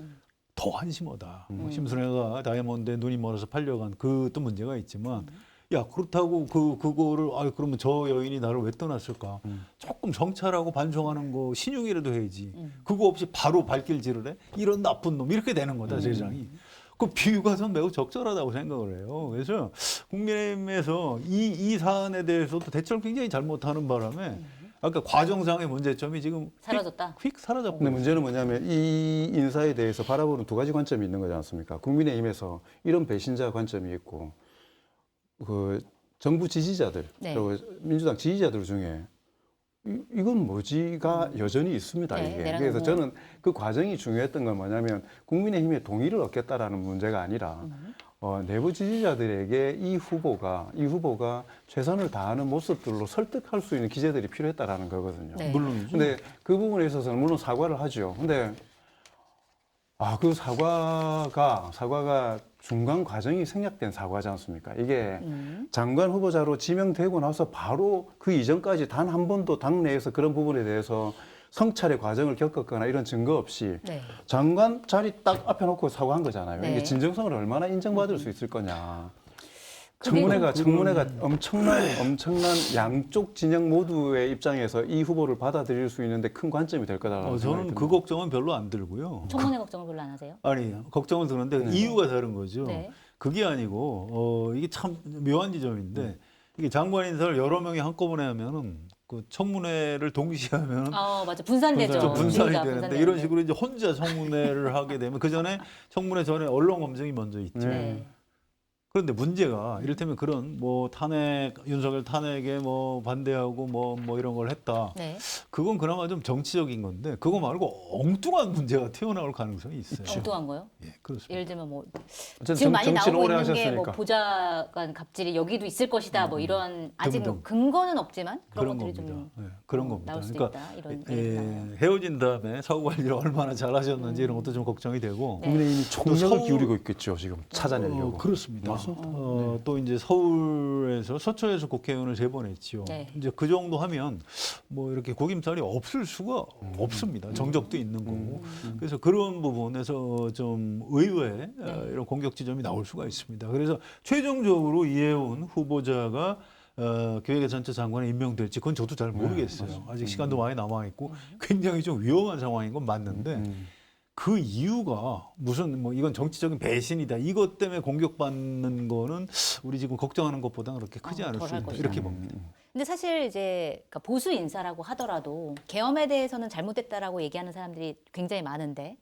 더 한심하다. 심순애가 다이아몬드에 눈이 멀어서 팔려간 그것도 문제가 있지만 야 그렇다고 그거를 그러면 저 여인이 나를 왜 떠났을까? 조금 정찰하고 반성하는 거 신용이라도 해야지. 그거 없이 바로 발길질을 해? 이런 나쁜 놈 이렇게 되는 거다 세상이. 그 비유가 전 매우 적절하다고 생각을 해요. 그래서 국민의힘에서 이 사안에 대해서도 대처를 굉장히 잘못하는 바람에 아까 과정상의 문제점이 지금 사라졌다. 휙 사라졌고. 근데 문제는 뭐냐면 이 인사에 대해서 바라보는 두 가지 관점이 있는 거지 않습니까? 국민의힘에서 이런 배신자 관점이 있고 그 정부 지지자들 네. 그리고 민주당 지지자들 중에 이건 뭐지가 여전히 있습니다. 네, 이게. 내라놓고. 그래서 저는 그 과정이 중요했던 건 뭐냐면 국민의힘의 동의를 얻겠다라는 문제가 아니라 내부 지지자들에게 이 후보가 최선을 다하는 모습들로 설득할 수 있는 기제들이 필요했다라는 거거든요. 네. 물론이죠. 근데 그 부분에 있어서는 물론 사과를 하죠. 근데 그 사과가 중간 과정이 생략된 사과지 않습니까? 이게 장관 후보자로 지명되고 나서 바로 그 이전까지 단 한 번도 당내에서 그런 부분에 대해서 성찰의 과정을 겪었거나 이런 증거 없이 네. 장관 자리 딱 앞에 놓고 사과한 거잖아요. 네. 이게 진정성을 얼마나 인정받을 수 있을 거냐. 그게 청문회가 엄청난 양쪽 진영 모두의 입장에서 이 후보를 받아들일 수 있는데 큰 관점이 될 거다라는 생각이 저는 듭니다. 그 걱정은 별로 안 들고요. 청문회 걱정을 별로 안 하세요? 아니 걱정을 드는데 이유가 다른 거죠. 네. 그게 아니고 이게 참 묘한 지점인데 이게 장관 인사를 여러 명이 한꺼번에 하면은 그 청문회를 동시에 하면은 맞아. 분산되죠. 좀 분산이 분위기가 되는데 분산되는데. 이런 식으로 이제 혼자 청문회를 하게 되면 그 전에 청문회 전에 언론 검증이 먼저 있죠. 네. 그런데 문제가 이를테면 그런 뭐 윤석열 탄핵에 뭐 반대하고 뭐 이런 걸 했다. 네. 그건 그나마 좀 정치적인 건데 그거 말고 엉뚱한 문제가 튀어나올 가능성이 있어요. 엉뚱한 거요? 예, 그렇습니다. 예를 들면 뭐 어쨌든 지금 많이 정치를 나오고 오래 있는 게 뭐 하셨으니까. 보좌관 갑질이 여기도 있을 것이다. 뭐 이런 아직 등등. 근거는 없지만 그런 그런 것들이 겁니다. 좀 예, 그런 겁니다. 나올 수도 그러니까 있다. 이런 얘기가 나와요. 헤어진 다음에 사후 관리를 얼마나 잘하셨는지 이런 것도 좀 걱정이 되고. 네. 국민의힘이 총력을 서울- 기울이고 있겠죠. 지금 찾아내려고. 그렇습니다. 또 이제 서울에서 서초에서 국회의원을 3번 했지요. 네. 이제 그 정도 하면 뭐 이렇게 구김살이 없을 수가 없습니다. 정적도 있는 거고. 그래서 그런 부분에서 좀 의외의 이런 공격 지점이 나올 수가 있습니다. 그래서 최종적으로 이해운 후보자가 기획재정부 장관에 임명될지 그건 저도 잘 모르겠어요. 아직 시간도 많이 남아 있고 굉장히 좀 위험한 상황인 건 맞는데 그 이유가 무슨 뭐 이건 정치적인 배신이다. 이것 때문에 공격받는 거는 우리 지금 걱정하는 것보다 그렇게 크지 않을 수 덜할 있다. 것이다. 이렇게 봅니다. 근데 사실 이제 그러니까 보수 인사라고 하더라도 계엄에 대해서는 잘못됐다라고 얘기하는 사람들이 굉장히 많은데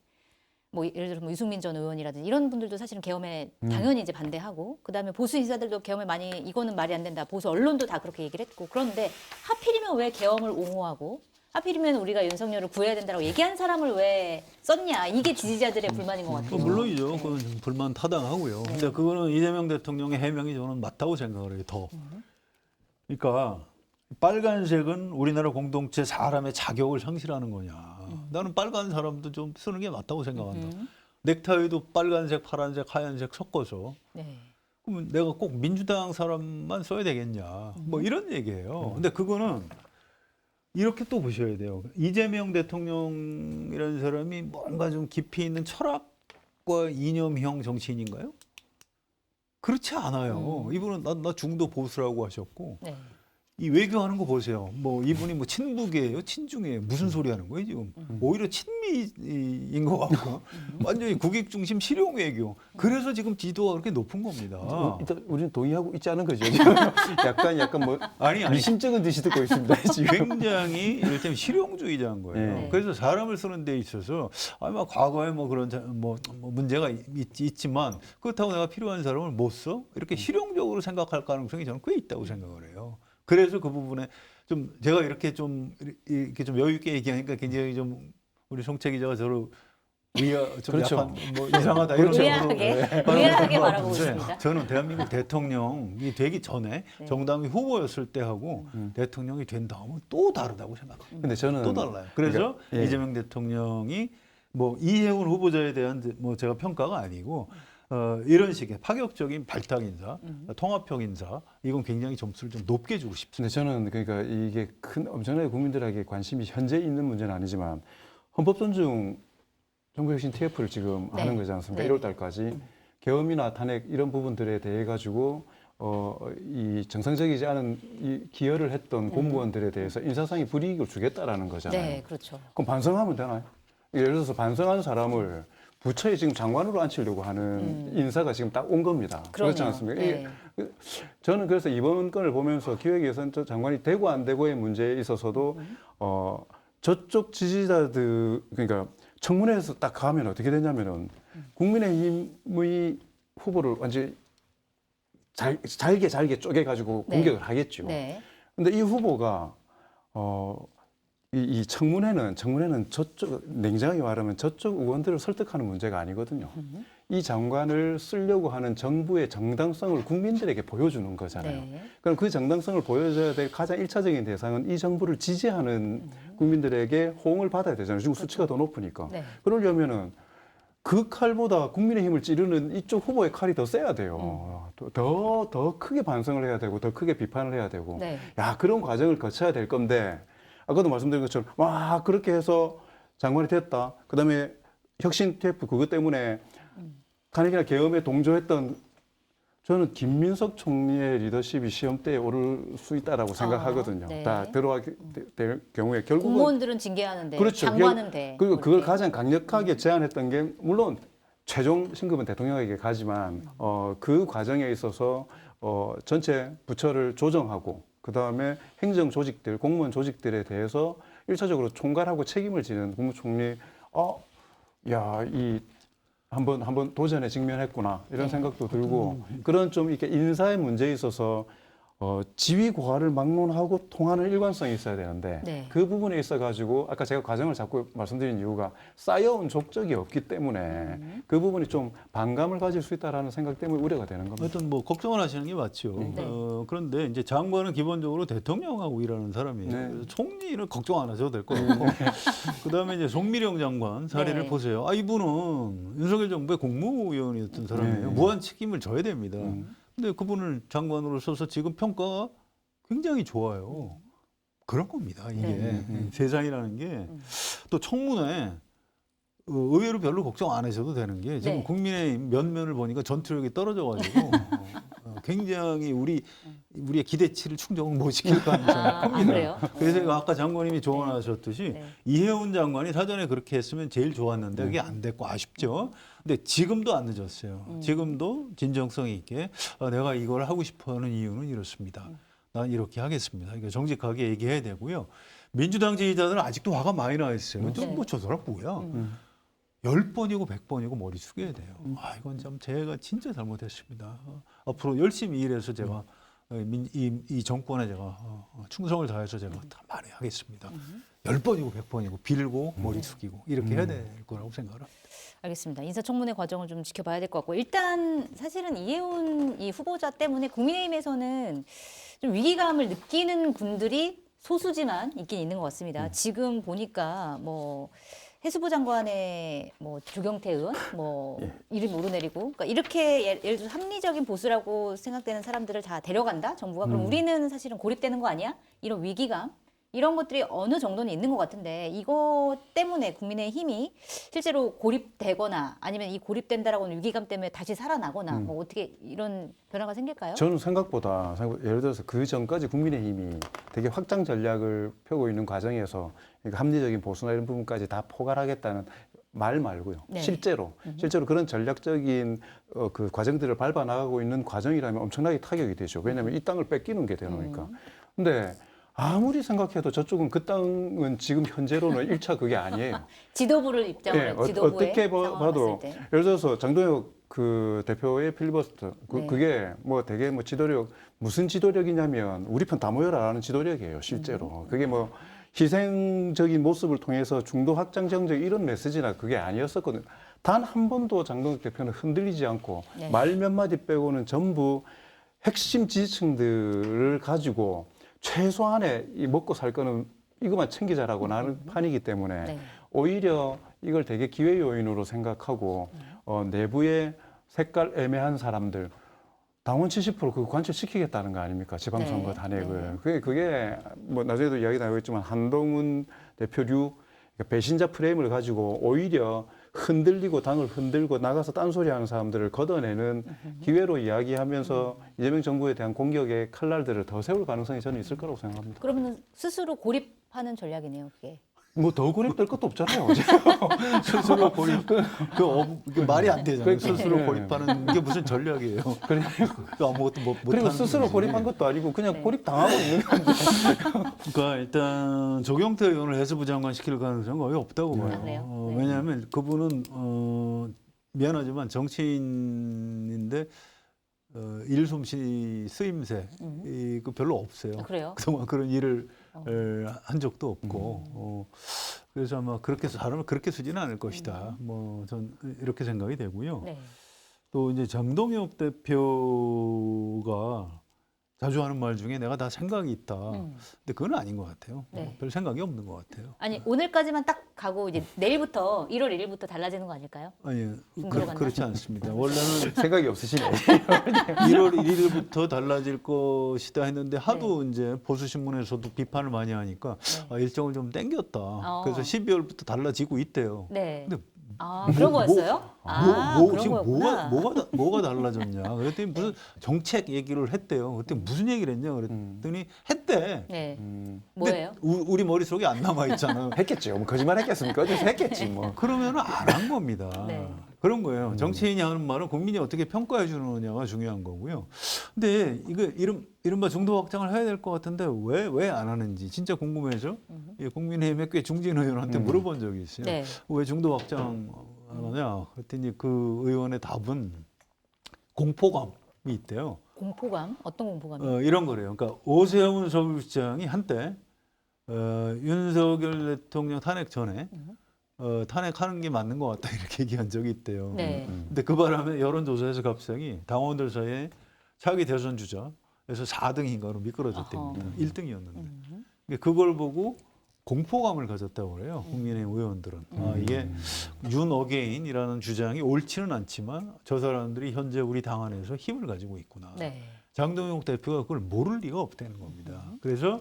뭐 예를 들어 뭐 유승민 전 의원이라든지 이런 분들도 사실은 계엄에 당연히 이제 반대하고 그다음에 보수 인사들도 계엄에 많이 이거는 말이 안 된다. 보수 언론도 다 그렇게 얘기를 했고 그런데 하필이면 왜 계엄을 옹호하고 하필이면 우리가 윤석열을 구해야 된다고 얘기한 사람을 왜 썼냐. 이게 지지자들의 불만인 것 같아요. 물론이죠. 네. 그건 좀 불만 타당하고요. 근데 그거는 이재명 대통령의 해명이 저는 맞다고 생각을 해요. 더. 그러니까 빨간색은 우리나라 공동체 사람의 자격을 상실하는 거냐. 나는 빨간 사람도 좀 쓰는 게 맞다고 생각한다. 넥타이도 빨간색, 파란색, 하얀색 섞어서 네. 그러면 내가 꼭 민주당 사람만 써야 되겠냐. 뭐 이런 얘기예요. 근데 그거는 이렇게 또 보셔야 돼요. 이재명 대통령이라는 사람이 뭔가 좀 깊이 있는 철학과 이념형 정치인인가요? 그렇지 않아요. 이분은 나 중도 보수라고 하셨고 네. 이 외교하는 거 보세요. 뭐 이분이 뭐 친북이에요, 친중이에요, 무슨 소리 하는 거예요 지금? 오히려 친미인 것 같고 완전히 국익 중심 실용 외교. 그래서 지금 지도가 그렇게 높은 겁니다. 일단 우리는 동의하고 있지 않은 거죠. 지금. 약간 뭐 아니. 미심쩍은 듯이 듣고 있습니다. 지금. 굉장히 이를테면 실용주의자인 거예요. 네. 그래서 사람을 쓰는 데 있어서 아마 과거에 뭐 그런 뭐 문제가 있지만 그렇다고 내가 필요한 사람을 못 써? 이렇게 실용적으로 생각할 가능성이 저는 꽤 있다고 생각을 해요. 그래서 그 부분에 좀 제가 이렇게 좀 여유 있게 얘기하니까 굉장히 좀 우리 송채 기자가 저를 좀 그렇죠. 약간 뭐 이상하다 이런 의아하게 말하고 있습니다. 저는 대한민국 대통령이 되기 전에 네. 정당이 후보였을 때하고 대통령이 된 다음은 또 다르다고 생각합니다. 근데 저는 또 달라요. 그래서 그러니까, 예. 이재명 대통령이 뭐 이해운 후보자에 대한 뭐 제가 평가가 아니고 이런 식의 파격적인 발탁 인사, 통합형 인사 이건 굉장히 점수를 좀 높게 주고 싶습니다. 근데 저는 그러니까 이게 엄청나게 국민들에게 관심이 현재 있는 문제는 아니지만 헌법 존중 정부혁신 TF를 지금 네. 하는 거지 않습니까? 네. 1월 달까지 계엄이나 탄핵 이런 부분들에 대해 가지고 이 정상적이지 않은 이 기여를 했던 공무원들에 대해서 인사상의 불이익을 주겠다라는 거잖아요. 네, 그렇죠. 그럼 반성하면 되나요? 예를 들어서 반성한 사람을 부처에 지금 장관으로 앉히려고 하는 인사가 지금 딱 온 겁니다. 그러네요. 그렇지 않습니까? 네. 저는 그래서 이번 건을 보면서 기획예산 장관이 되고 안 되고의 문제에 있어서도 저쪽 지지자들 그러니까 청문회에서 딱 가면 어떻게 되냐면은 국민의힘의 후보를 완전히 잘게 쪼개가지고 네. 공격을 하겠죠. 네. 근데 이 후보가 이 청문회는 저쪽 냉정하게 말하면 저쪽 의원들을 설득하는 문제가 아니거든요. 이 장관을 쓰려고 하는 정부의 정당성을 국민들에게 보여주는 거잖아요. 네. 그럼 그 정당성을 보여줘야 될 가장 일차적인 대상은 이 정부를 지지하는 국민들에게 호응을 받아야 되잖아요. 지금 수치가 더 높으니까. 네. 그러려면은 그 칼보다 국민의힘을 찌르는 이쪽 후보의 칼이 더 세야 돼요. 더 크게 반성을 해야 되고 더 크게 비판을 해야 되고. 네. 야, 그런 과정을 거쳐야 될 건데 아까도 말씀드린 것처럼 와 그렇게 해서 장관이 됐다. 그다음에 혁신 TF 그것 때문에 탄핵이나 계엄에 동조했던 저는 김민석 총리의 리더십이 시험대에 오를 수 있다라고 생각하거든요. 네. 다 들어가게 될 경우에 결국은 공무원들은 징계하는데 그렇죠. 장관은 돼. 그리고 그걸 그렇게. 가장 강력하게 제안했던 게 물론 최종 신급은 대통령에게 가지만 그 과정에 있어서 전체 부처를 조정하고 그 다음에 행정 조직들, 공무원 조직들에 대해서 일차적으로 총괄하고 책임을 지는 국무총리, 한번 도전에 직면했구나 이런 생각도 들고 그런 좀 이렇게 인사의 문제에 있어서 지위 고하를 막론하고 통하는 일관성이 있어야 되는데 네. 그 부분에 있어 가지고 아까 제가 과정을 자꾸 말씀드린 이유가 쌓여온 족적이 없기 때문에 그 부분이 좀 반감을 가질 수 있다라는 생각 때문에 우려가 되는 겁니다. 하여튼 뭐 걱정을 하시는 게 맞죠. 네. 그런데 이제 장관은 기본적으로 대통령하고 일하는 사람이에요. 네. 그래서 총리는 걱정 안 하셔도 될 것 같고. 그다음에 이제 송미령 장관 사례를 네. 보세요. 이분은 윤석열 정부의 국무위원이었던 사람이에요. 네. 무한 책임을 져야 됩니다. 근데 그분을 장관으로 써서 지금 평가가 굉장히 좋아요. 그런 겁니다. 이게 네. 세상이라는 게 또 청문회 의외로 별로 걱정 안 하셔도 되는 게 지금 네. 국민의 면면을 보니까 전투력이 떨어져가지고 굉장히 우리의 기대치를 충족을 못 시킬 가능성이 큽니다. 그래요? 그래서 아까 장관님이 조언하셨듯이 네. 이해운 장관이 사전에 그렇게 했으면 제일 좋았는데 그게 안 됐고 아쉽죠. 근데 지금도 안 늦었어요. 지금도 진정성 있게 내가 이걸 하고 싶어하는 이유는 이렇습니다. 난 이렇게 하겠습니다. 그러니까 정직하게 얘기해야 되고요. 민주당 지지자들은 아직도 화가 많이 나 있어요. 네. 저 사람 뭐야? 10번이고 100번이고 머리 숙여야 돼요. 이건 참 제가 진짜 잘못했습니다. 앞으로 열심히 일해서 제가 이 정권에 제가 충성을 다해서 제가 다 말하겠습니다. 10번이고 100번이고 빌고 머리 숙이고 이렇게 해야 될 거라고 생각을 합니다. 알겠습니다. 인사청문회 과정을 좀 지켜봐야 될 것 같고 일단 사실은 이해운 이 후보자 때문에 국민의힘에서는 좀 위기감을 느끼는 분들이 소수지만 있긴 있는 것 같습니다. 지금 보니까 뭐 해수부 장관의 뭐 조경태 의원 뭐 이름 오르내리고 그러니까 이렇게 예를 들어 합리적인 보수라고 생각되는 사람들을 다 데려간다 정부가 그럼 우리는 사실은 고립되는 거 아니야? 이런 위기감 이런 것들이 어느 정도는 있는 것 같은데 이것 때문에 국민의힘이 실제로 고립되거나 아니면 이 고립된다라고 하는 위기감 때문에 다시 살아나거나 뭐 어떻게 이런 변화가 생길까요? 저는 생각보다 예를 들어서 그 전까지 국민의힘이 되게 확장 전략을 펴고 있는 과정에서 그러니까 합리적인 보수나 이런 부분까지 다 포괄하겠다는 말 말고요. 네. 실제로 그런 전략적인 그 과정들을 밟아 나가고 있는 과정이라면 엄청나게 타격이 되죠. 왜냐하면 이 땅을 뺏기는 게 되니까. 근데 아무리 생각해도 저쪽은 그 땅은 지금 현재로는 1차 그게 아니에요. 지도부를 입장을 예, 지도부의 어떻게 상황을 봐도 봤을 때. 예를 들어서 장동혁 그 대표의 필리버스터 네. 그게 뭐 되게 뭐 지도력 무슨 지도력이냐면 우리 편 다 모여라라는 지도력이에요 실제로. 그게 뭐 희생적인 모습을 통해서 중도 확장 정책 이런 메시지나 그게 아니었었거든요. 단 한 번도 장동혁 대표는 흔들리지 않고 네. 말 몇 마디 빼고는 전부 핵심 지지층들을 가지고 최소한의 이 먹고 살 거는 이것만 챙기자라고 나는 판이기 때문에 네. 오히려 이걸 되게 기회 요인으로 생각하고 내부의 색깔 애매한 사람들 당원 70% 그거 관철시키겠다는 거 아닙니까? 지방선거 네. 단핵을. 그게 뭐 나중에도 이야기 나오겠지만 한동훈 대표류 배신자 프레임을 가지고 오히려 흔들리고 당을 흔들고 나가서 딴소리 하는 사람들을 걷어내는 기회로 이야기하면서 이재명 정부에 대한 공격의 칼날들을 더 세울 가능성이 저는 있을 거라고 생각합니다. 그러면 스스로 고립하는 전략이네요, 그게. 뭐 더 고립될 것도 없잖아요. 스스로 고립 그 말이 안 되잖아요. 그러니까, 스스로 네. 고립하는 게 무슨 전략이에요? 또 아무것도 못 그리고 하는 스스로 거지. 고립한 것도 아니고 그냥 네. 고립당하고 있는 건데. 그러니까 일단 조경태 의원을 해수부 장관 시킬 가능성은 거의 없다고 봐요. 아, 그래요? 네. 왜냐하면 그분은 미안하지만 정치인인데 일솜씨 쓰임새 그 별로 없어요. 아, 그래요? 그동안 그런 일을 한 적도 없고 그래서 아마 그렇게 사람을 그렇게 쓰지는 않을 것이다. 뭐 전 이렇게 생각이 되고요. 네. 또 이제 장동혁 대표가 자주 하는 말 중에 내가 다 생각이 있다. 근데 그건 아닌 것 같아요. 네. 별 생각이 없는 것 같아요. 아니 오늘까지만 딱 가고 이제 내일부터 1월 1일부터 달라지는 거 아닐까요? 아니 들어간다? 그렇지 않습니다. 원래는 생각이 없으시네. 1월 1일부터 달라질 것이다 했는데 하도 이제 보수 신문에서도 비판을 많이 하니까 네. 일정을 좀 땡겼다. 그래서 12월부터 달라지고 있대요. 네. 근데 아 그런 거였어요? 그런 지금 거였구나. 뭐가 달라졌냐? 그랬더니 무슨 정책 얘기를 했대요. 그랬더니 무슨 얘기를 했냐? 그랬더니 했대. 네. 근데 뭐예요? 우리 머릿속에 안 남아 있잖아요. 했겠죠. 뭐 거짓말 했겠습니까? 어디서 했겠지 뭐. 그러면 안 한 겁니다. 네. 그런 거예요. 정치인이 하는 말은 국민이 어떻게 평가해 주느냐가 중요한 거고요. 근데 이거 이른바 중도 확장을 해야 될 것 같은데 왜 안 하는지 진짜 궁금해서 국민의힘의 꽤 중진 의원한테 물어본 적이 있어요. 네. 왜 중도 확장 안 하냐? 그랬더니 그 의원의 답은 공포감이 있대요. 공포감? 어떤 공포감이요? 이런 거래요. 그러니까 오세훈 서울시장이 한때 윤석열 대통령 탄핵 전에 탄핵하는 게 맞는 것 같다 이렇게 얘기한 적이 있대요. 네. 근데 그 바람에 여론조사에서 갑자기 당원들 사이에 차기 대선 주자에서 4등인가로 미끄러졌답니다. 1등이었는데. 그걸 보고 공포감을 가졌다고 그래요. 국민의힘 의원들은. 이게 윤 어게인이라는 주장이 옳지는 않지만 저 사람들이 현재 우리 당 안에서 힘을 가지고 있구나. 네. 장동혁 대표가 그걸 모를 리가 없다는 겁니다. 그래서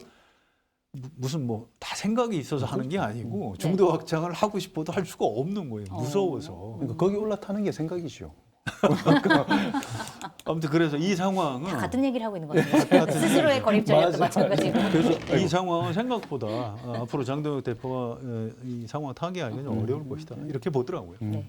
무슨 뭐 다 생각이 있어서 하는 게 아니고 중도 확장을 하고 싶어도 할 수가 없는 거예요. 무서워서. 그러니까 거기 올라타는 게 생각이죠. 아무튼 그래서 이 상황은 다 같은 얘기를 하고 있는 것 같아요. 스스로의 고립 전략도 마찬가지고. 그래서 이 상황은 생각보다 앞으로 장동혁 대표가 이 상황 타개하기가 좀 어려울 것이다. 이렇게 보더라고요. 네.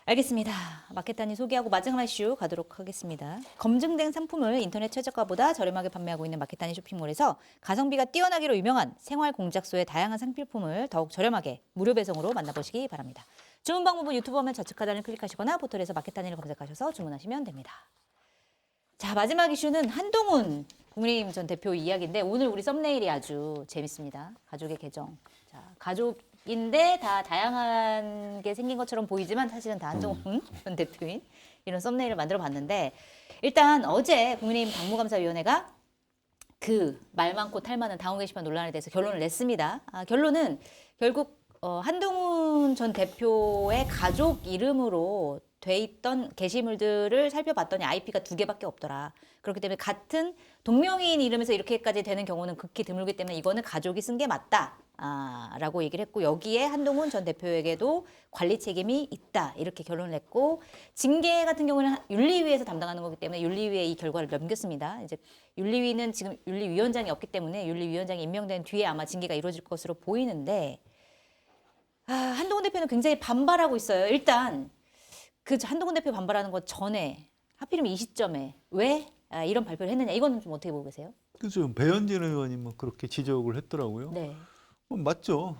알겠습니다. 마켓단이 소개하고 마지막 이슈 가도록 하겠습니다. 검증된 상품을 인터넷 최저가보다 저렴하게 판매하고 있는 마켓단이 쇼핑몰에서 가성비가 뛰어나기로 유명한 생활 공작소의 다양한 상필품을 더욱 저렴하게 무료 배송으로 만나보시기 바랍니다. 주문 방법은 유튜브 화면 좌측 하단을 클릭하시거나 포털에서 마켓단이를 검색하셔서 주문하시면 됩니다. 자, 마지막 이슈는 한동훈 국민의힘 전 대표 이야기인데 오늘 우리 썸네일이 아주 재밌습니다. 가족의 계정. 자, 가족인데 다 다양한 게 생긴 것처럼 보이지만 사실은 다 한동훈 전 대표인 이런 썸네일을 만들어 봤는데 일단 어제 국민의힘 당무감사위원회가 그 말 많고 탈 많은 당원 게시판 논란에 대해서 결론을 냈습니다. 결론은 결국 한동훈 전 대표의 가족 이름으로 돼 있던 게시물들을 살펴봤더니 IP가 2개밖에 없더라. 그렇기 때문에 같은 동명이인 이름에서 이렇게까지 되는 경우는 극히 드물기 때문에 이거는 가족이 쓴 게 맞다. 라고 얘기를 했고 여기에 한동훈 전 대표에게도 관리 책임이 있다. 이렇게 결론을 냈고 징계 같은 경우는 윤리위에서 담당하는 거기 때문에 윤리위에 이 결과를 넘겼습니다. 이제 윤리위는 지금 윤리위원장이 없기 때문에 윤리위원장이 임명된 뒤에 아마 징계가 이루어질 것으로 보이는데 한동훈 대표는 굉장히 반발하고 있어요. 일단 그 한동훈 대표 반발하는 것 전에 하필이면 이 시점에 왜 이런 발표를 했느냐 이거는 좀 어떻게 보고 계세요? 그죠. 배현진 의원이 뭐 그렇게 지적을 했더라고요. 네. 맞죠.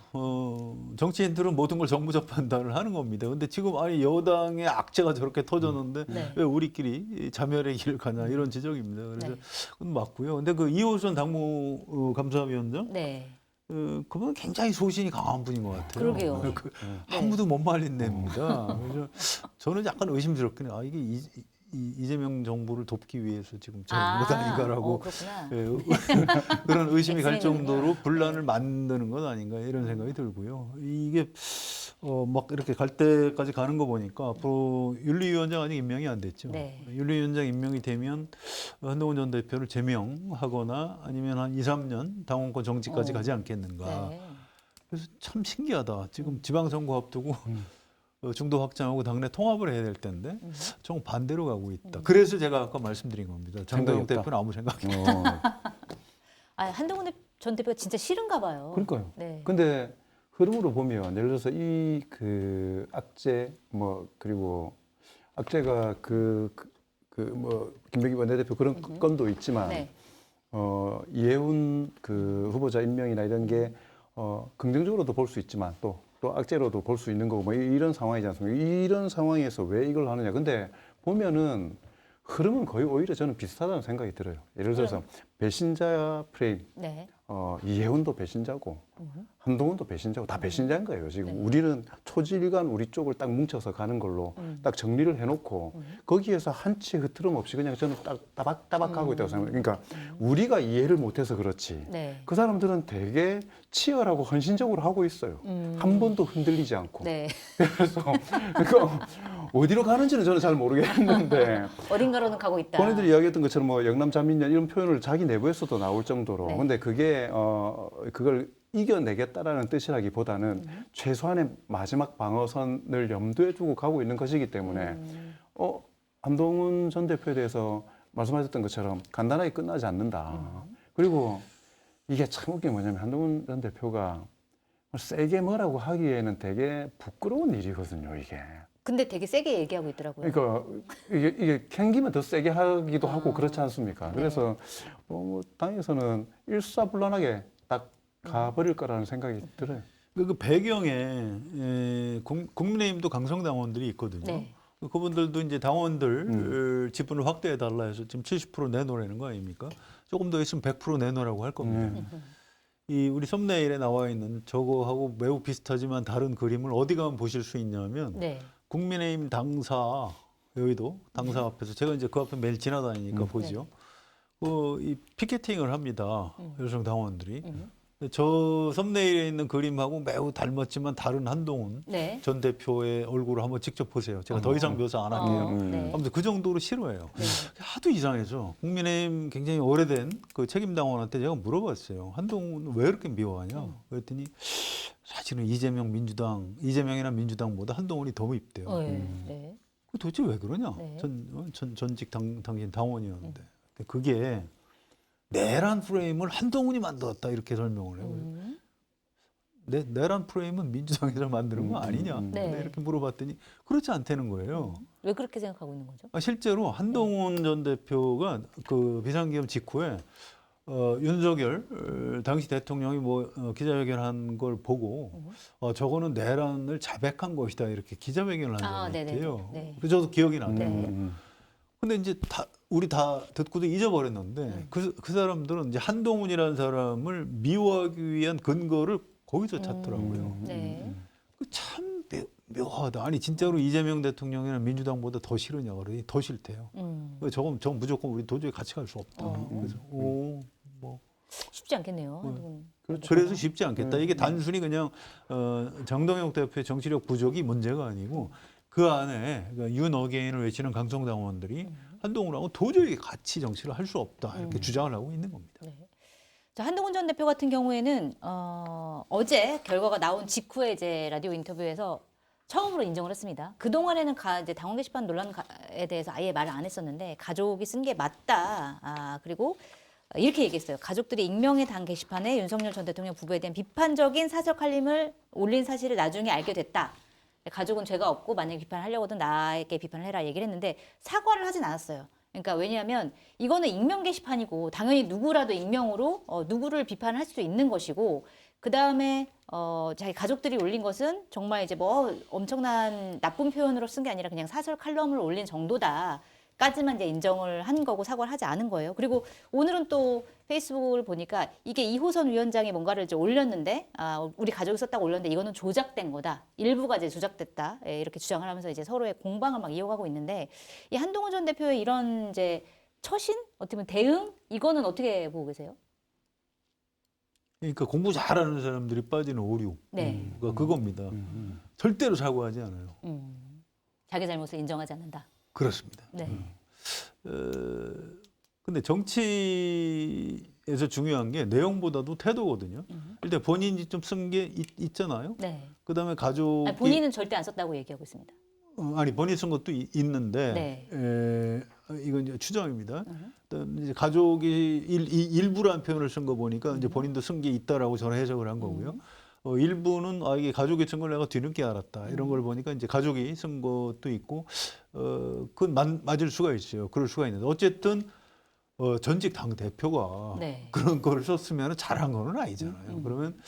정치인들은 모든 걸 정무적 판단을 하는 겁니다. 근데 지금 아니 여당의 악재가 저렇게 터졌는데 네. 왜 우리끼리 자멸의 길을 가냐 이런 지적입니다. 그래서 네. 그건 맞고요. 근데 그 이호선 당무 감사위원장 네. 그분은 굉장히 소신이 강한 분인 것 같아요. 그러게요. 네. 아무도 못 말린 데입니다. 그래서 저는 약간 의심스럽긴 해요. 이게 이재명 정부를 돕기 위해서 지금 저런 것 아닌가라고 그렇구나. 그런 의심이 갈 엑스맨이군요. 정도로 분란을 만드는 것 아닌가 이런 생각이 들고요. 이게 막 이렇게 갈 때까지 가는 거 보니까 앞으로 윤리위원장 아직 임명이 안 됐죠. 네. 윤리위원장 임명이 되면 한동훈 전 대표를 제명하거나 아니면 한 2, 3년 당원권 정지까지 가지 않겠는가. 네. 그래서 참 신기하다. 지금 지방선거 앞두고 중도 확장하고 당내 통합을 해야 될 텐데 정 반대로 가고 있다. 그래서 제가 아까 말씀드린 겁니다. 장동영 없다. 대표는 아무 생각이 한동훈 전 대표가 진짜 싫은가 봐요. 그러니까요. 네. 근데 흐름으로 보면 예를 들어서 이 그 악재 뭐 그리고 악재가 뭐 김병기 원내대표 그런 건도 있지만 네. 이해훈 그 후보자 임명이나 이런 게 긍정적으로도 볼 수 있지만 또 악재로도 볼 수 있는 거고 뭐 이런 상황이지 않습니까? 이런 상황에서 왜 이걸 하느냐? 근데 보면은 흐름은 거의 오히려 저는 비슷하다는 생각이 들어요. 예를 들어서 배신자 프레임, 네. 이해훈도 배신자고 한동훈도 배신자고 다 배신자인 거예요. 지금 네. 우리는 초질간 우리 쪽을 딱 뭉쳐서 가는 걸로 딱 정리를 해놓고 거기에서 한치 흐트럼 없이 그냥 저는 딱 따박따박하고 있다고 생각해요. 그러니까 우리가 이해를 못해서 그렇지 네. 그 사람들은 되게 치열하고 헌신적으로 하고 있어요. 한 번도 흔들리지 않고. 네. 그래서 어디로 가는지는 저는 잘 모르겠는데 어딘가로는 가고 있다. 본인들이 이야기했던 것처럼 뭐 영남자민련 이런 표현을 자기 내부에서도 나올 정도로 네. 근데 그게 그걸 이겨내겠다라는 뜻이라기보다는 최소한의 마지막 방어선을 염두에 두고 가고 있는 것이기 때문에 한동훈 전 대표에 대해서 말씀하셨던 것처럼 간단하게 끝나지 않는다. 그리고 이게 참 웃긴 게 뭐냐면 한동훈 전 대표가 세게 뭐라고 하기에는 되게 부끄러운 일이거든요, 이게. 근데 되게 세게 얘기하고 있더라고요. 그러니까 이게 캥기면 더 세게 하기도 하고 그렇지 않습니까? 네. 그래서 뭐 당에서는 일사불란하게 딱 가버릴 거라는 생각이 들어요. 그 배경에 국민의힘도 강성당원들이 있거든요. 네. 그분들도 이제 당원들 지분을 확대해 달라 해서 지금 70% 내놓으라는 거 아닙니까? 조금 더 있으면 100% 내놓으라고 할 겁니다. 이 우리 썸네일에 나와 있는 저거하고 매우 비슷하지만 다른 그림을 어디 가면 보실 수 있냐면 네. 국민의힘 당사 여의도 당사 앞에서 제가 이제 그 앞에 매일 지나다니니까 보죠. 이 피켓팅을 합니다. 여성 당원들이. 저 썸네일에 있는 그림하고 매우 닮았지만 다른 한동훈 네. 전 대표의 얼굴을 한번 직접 보세요. 제가 더 이상 묘사 안 할게요. 네. 아무튼 그 정도로 싫어해요. 네. 하도 이상해서 국민의힘 굉장히 오래된 그 책임당원한테 제가 물어봤어요. 한동훈 왜 이렇게 미워하냐? 그랬더니 사실은 이재명이나 민주당보다 한동훈이 더 밉대요. 네. 도대체 왜 그러냐? 네. 전직 당신 당원이었는데 그게 내란 프레임을 한동훈이 만들었다 이렇게 설명을 해요. 내란 프레임은 민주당에서 만드는 거 아니냐? 네. 이렇게 물어봤더니 그렇지 않다는 거예요. 왜 그렇게 생각하고 있는 거죠? 실제로 한동훈 전 대표가 그 비상계엄 직후에 윤석열 당시 대통령이 기자회견한 걸 보고 저거는 내란을 자백한 것이다 이렇게 기자회견을 한 적이 있대요. 네. 그래서 저도 기억이 나요. 네. 근데 이제 우리 다 듣고도 잊어버렸는데 그 사람들은 이제 한동훈이라는 사람을 미워하기 위한 근거를 거기서 찾더라고요. 네. 참 묘하다. 아니 진짜로 이재명 대통령이나 민주당보다 더 싫으냐 그러니 더 싫대요. 저건 무조건 우리 도저히 같이 갈 수 없다. 그래서 쉽지 않겠네요. 한동훈. 그렇죠. 그래서 쉽지 않겠다. 이게 단순히 그냥 정동영 대표의 정치력 부족이 문제가 아니고 그 안에 그러니까 윤 어게인을 외치는 강성당원들이 한동훈하고 도저히 같이 정치를 할 수 없다 이렇게 주장을 하고 있는 겁니다. 네. 자, 한동훈 전 대표 같은 경우에는 어제 결과가 나온 직후에 이제 라디오 인터뷰에서 처음으로 인정을 했습니다. 그 동안에는 이제 당원 게시판 논란에 대해서 아예 말을 안 했었는데 가족이 쓴 게 맞다. 그리고 이렇게 얘기했어요. 가족들이 익명의 당 게시판에 윤석열 전 대통령 부부에 대한 비판적인 사설 칼럼을 올린 사실을 나중에 알게 됐다. 가족은 죄가 없고 만약에 비판하려거든 나에게 비판을 해라 얘기를 했는데 사과를 하진 않았어요. 그러니까 왜냐하면 이거는 익명 게시판이고 당연히 누구라도 익명으로 누구를 비판할 수도 있는 것이고 그다음에 자기 가족들이 올린 것은 정말 이제 뭐 엄청난 나쁜 표현으로 쓴 게 아니라 그냥 사설 칼럼을 올린 정도다까지만 이제 인정을 한 거고 사과를 하지 않은 거예요. 그리고 오늘은 또 페이스북을 보니까 이게 이호선 위원장이 뭔가를 이제 올렸는데 우리 가족이 썼다고 올렸는데 이거는 조작된 거다. 일부가 이제 조작됐다. 이렇게 주장을 하면서 이제 서로의 공방을 막 이어가고 있는데 이 한동훈 전 대표의 이런 이제 처신 어떻게 보면 대응 이거는 어떻게 보고 계세요? 그러니까 공부 잘하는 사람들이 빠지는 오류. 네. 그겁니다. 절대로 사과하지 않아요. 자기 잘못을 인정하지 않는다. 그렇습니다. 네. 근데 정치에서 중요한 게 내용보다도 태도거든요. 일단 본인이 좀 쓴 게 있잖아요. 네. 그다음에 가족이 아니, 본인은 절대 안 썼다고 얘기하고 있습니다. 아니 본인 쓴 것도 있는데 네. 이건 이제 추정입니다. 이제 가족이 일부라는 표현을 쓴 거 보니까 이제 본인도 쓴 게 있다라고 저는 해석을 한 거고요. 일부는 이게 가족이 쓴 걸 내가 뒤늦게 알았다 이런 걸 보니까 이제 가족이 쓴 것도 있고 그건 맞을 수가 있어요. 그럴 수가 있는데 어쨌든 전직 당 대표가 네. 그런 거를 썼으면 잘한 거는 아니잖아요. 그러면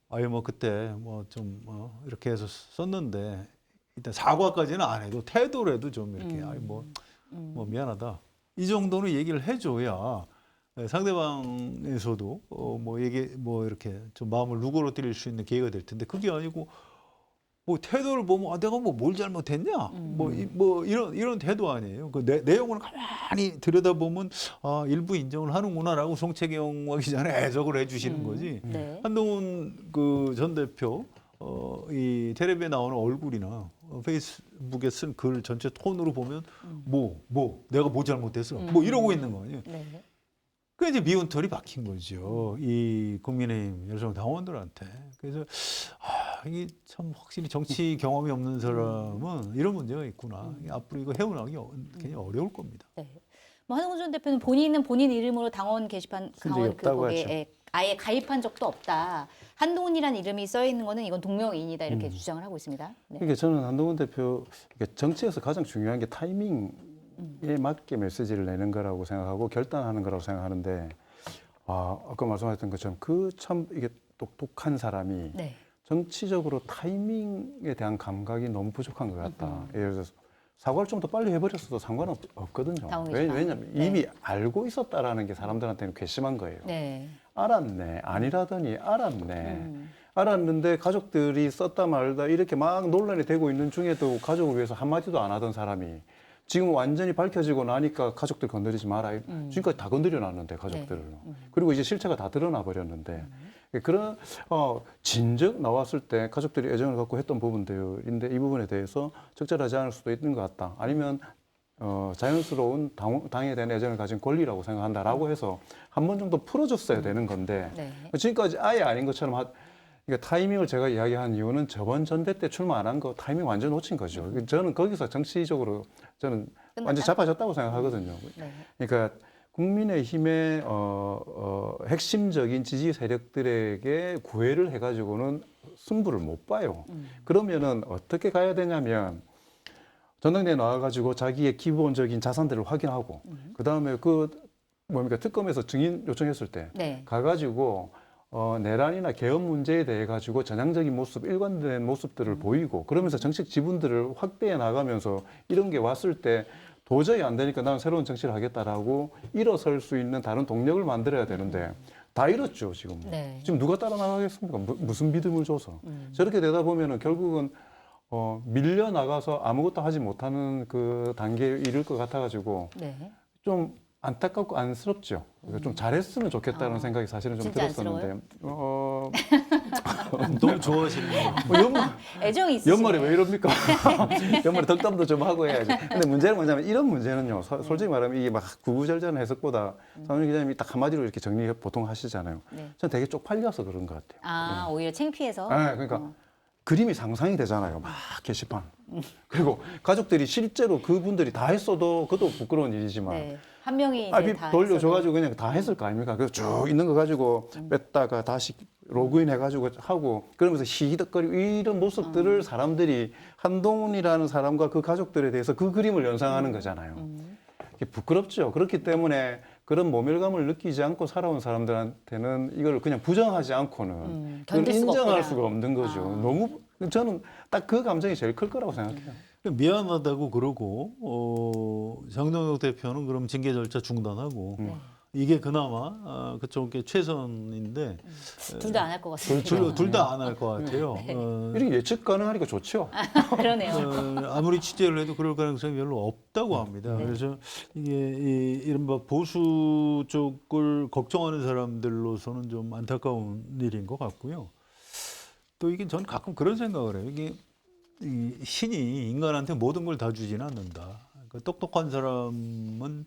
아유 뭐 그때 뭐 좀 이렇게 해서 썼는데 일단 사과까지는 안 해도 태도라도 좀 이렇게 아유 뭐 미안하다 이 정도는 얘기를 해줘야 상대방에서도 뭐 이렇게 좀 마음을 누그러뜨릴 수 있는 기회가 될 텐데 그게 아니고 뭐 태도를 보면 내가 뭐 뭘 잘못했냐 뭐 이런 태도 아니에요. 그 내용을 가만히 들여다보면 일부 인정을 하는구나라고 송채경 기자는 해석을 해주시는 거지. 네. 한동훈 그 전 대표 이 텔레비에 나오는 얼굴이나 페이스북에 쓴 글 전체 톤으로 보면 내가 뭐 잘못했어 뭐 이러고 있는 거 아니에요. 네. 그 이제 미운 털이 박힌 거죠. 이 국민의힘 여성 당원들한테. 그래서 이게 참 확실히 정치 경험이 없는 사람은 이런 문제가 있구나. 앞으로 이거 헤어나기 굉장히 어려울 겁니다. 네. 뭐 한동훈 전 대표는 본인은 본인 이름으로 당원 게시판 쓴 적이 없다고 거기에 아예 가입한 적도 없다. 한동훈이라는 이름이 써 있는 거는 이건 동명이인이다 이렇게 주장을 하고 있습니다. 네. 그러니까 저는 한동훈 대표 정치에서 가장 중요한 게 타이밍에 맞게 메시지를 내는 거라고 생각하고 결단하는 거라고 생각하는데 아까 말씀하셨던 것처럼 그 참 이게 똑똑한 사람이 네. 정치적으로 타이밍에 대한 감각이 너무 부족한 것 같다. 예를 들어서 사과를 좀 더 빨리 해버렸어도 상관없거든요. 왜냐하면 이미 알고 있었다라는 게 사람들한테는 괘씸한 거예요. 네. 알았네, 아니라더니 알았네. 알았는데 가족들이 썼다 말다 이렇게 막 논란이 되고 있는 중에도 가족을 위해서 한마디도 안 하던 사람이 지금 완전히 밝혀지고 나니까 가족들 건드리지 마라. 지금까지 다 건드려 놨는데 가족들을. 그리고 이제 실체가 다 드러나 버렸는데 그런 진즉 나왔을 때 가족들이 애정을 갖고 했던 부분들인데 이 부분에 대해서 적절하지 않을 수도 있는 것 같다. 아니면 자연스러운 당에 대한 애정을 가진 권리라고 생각한다라고 해서 한 번 정도 풀어줬어야 되는 건데 네. 지금까지 아예 아닌 것처럼 그러니까 타이밍을 제가 이야기한 이유는 저번 전대 때 출마 안 한 거 타이밍 완전 놓친 거죠. 저는 거기서 정치적으로 저는 완전 자빠졌다고 생각하거든요. 네. 그러니까 국민의힘의 핵심적인 지지 세력들에게 구애를 해가지고는 승부를 못 봐요. 그러면은 어떻게 가야 되냐면 전당대회 나와가지고 자기의 기본적인 자산들을 확인하고 그 다음에 특검에서 증인 요청했을 때 네. 가가지고 내란이나 개헌 문제에 대해 가지고 전향적인 모습, 일관된 모습들을 보이고 그러면서 정책 지분들을 확대해 나가면서 이런 게 왔을 때 도저히 안 되니까 나는 새로운 정치를 하겠다라고 일어설 수 있는 다른 동력을 만들어야 되는데 다 잃었죠 지금. 네. 지금 누가 따라 나가겠습니까? 무슨 믿음을 줘서. 저렇게 되다 보면은 결국은 밀려 나가서 아무것도 하지 못하는 그 단계에 이를 것 같아가지고 네. 좀 안타깝고 안쓰럽죠. 좀 잘했으면 좋겠다는 생각이 사실은 좀 진짜 들었었는데. 너무 좋아하시는 거예요. 애정이 있으시네. 연말에 왜 이럽니까? 연말에 덕담도 좀 하고 해야지. 근데 문제는 뭐냐면 이런 문제는요. 솔직히 말하면 이게 막 구구절절 해석보다 서은영 기자님이 딱 한마디로 이렇게 정리 보통 하시잖아요. 네. 전 되게 쪽팔려서 그런 것 같아요. 아, 오히려 창피해서. 네, 그러니까 그림이 상상이 되잖아요. 막 게시판. 그리고 가족들이 실제로 그분들이 다 했어도 그것도 부끄러운 일이지만 네. 한 명이 아, 이제 다 돌려줘가지고 그냥 다 했을 거 아닙니까? 그래서 쭉 있는 거 가지고 뺐다가 다시 로그인 해가지고 하고 그러면서 히히덕거리고 이런 모습들을 사람들이 한동훈이라는 사람과 그 가족들에 대해서 그 그림을 연상하는 거잖아요. 이게 부끄럽죠. 그렇기 때문에 그런 모멸감을 느끼지 않고 살아온 사람들한테는 이걸 그냥 부정하지 않고는 그걸 견딜 수가 인정할 없구나. 수가 없는 거죠. 너무 저는 딱 그 감정이 제일 클 거라고 생각해요. 미안하다고 그러고 장동혁 대표는 그럼 징계 절차 중단하고 이게 그나마 그쪽에 최선인데 둘 다 안 할 것 같습니다. 둘 다 안 할 것 같아요. 이렇게 예측 가능하니까 좋죠. 그러네요. 아무리 취재를 해도 그럴 가능성이 별로 없다고 합니다. 그래서 이게 이른바 보수 쪽을 걱정하는 사람들로서는 좀 안타까운 일인 것 같고요. 또 이게 저는 가끔 그런 생각을 해요. 이게 이 신이 인간한테 모든 걸 다 주지는 않는다. 그러니까 똑똑한 사람은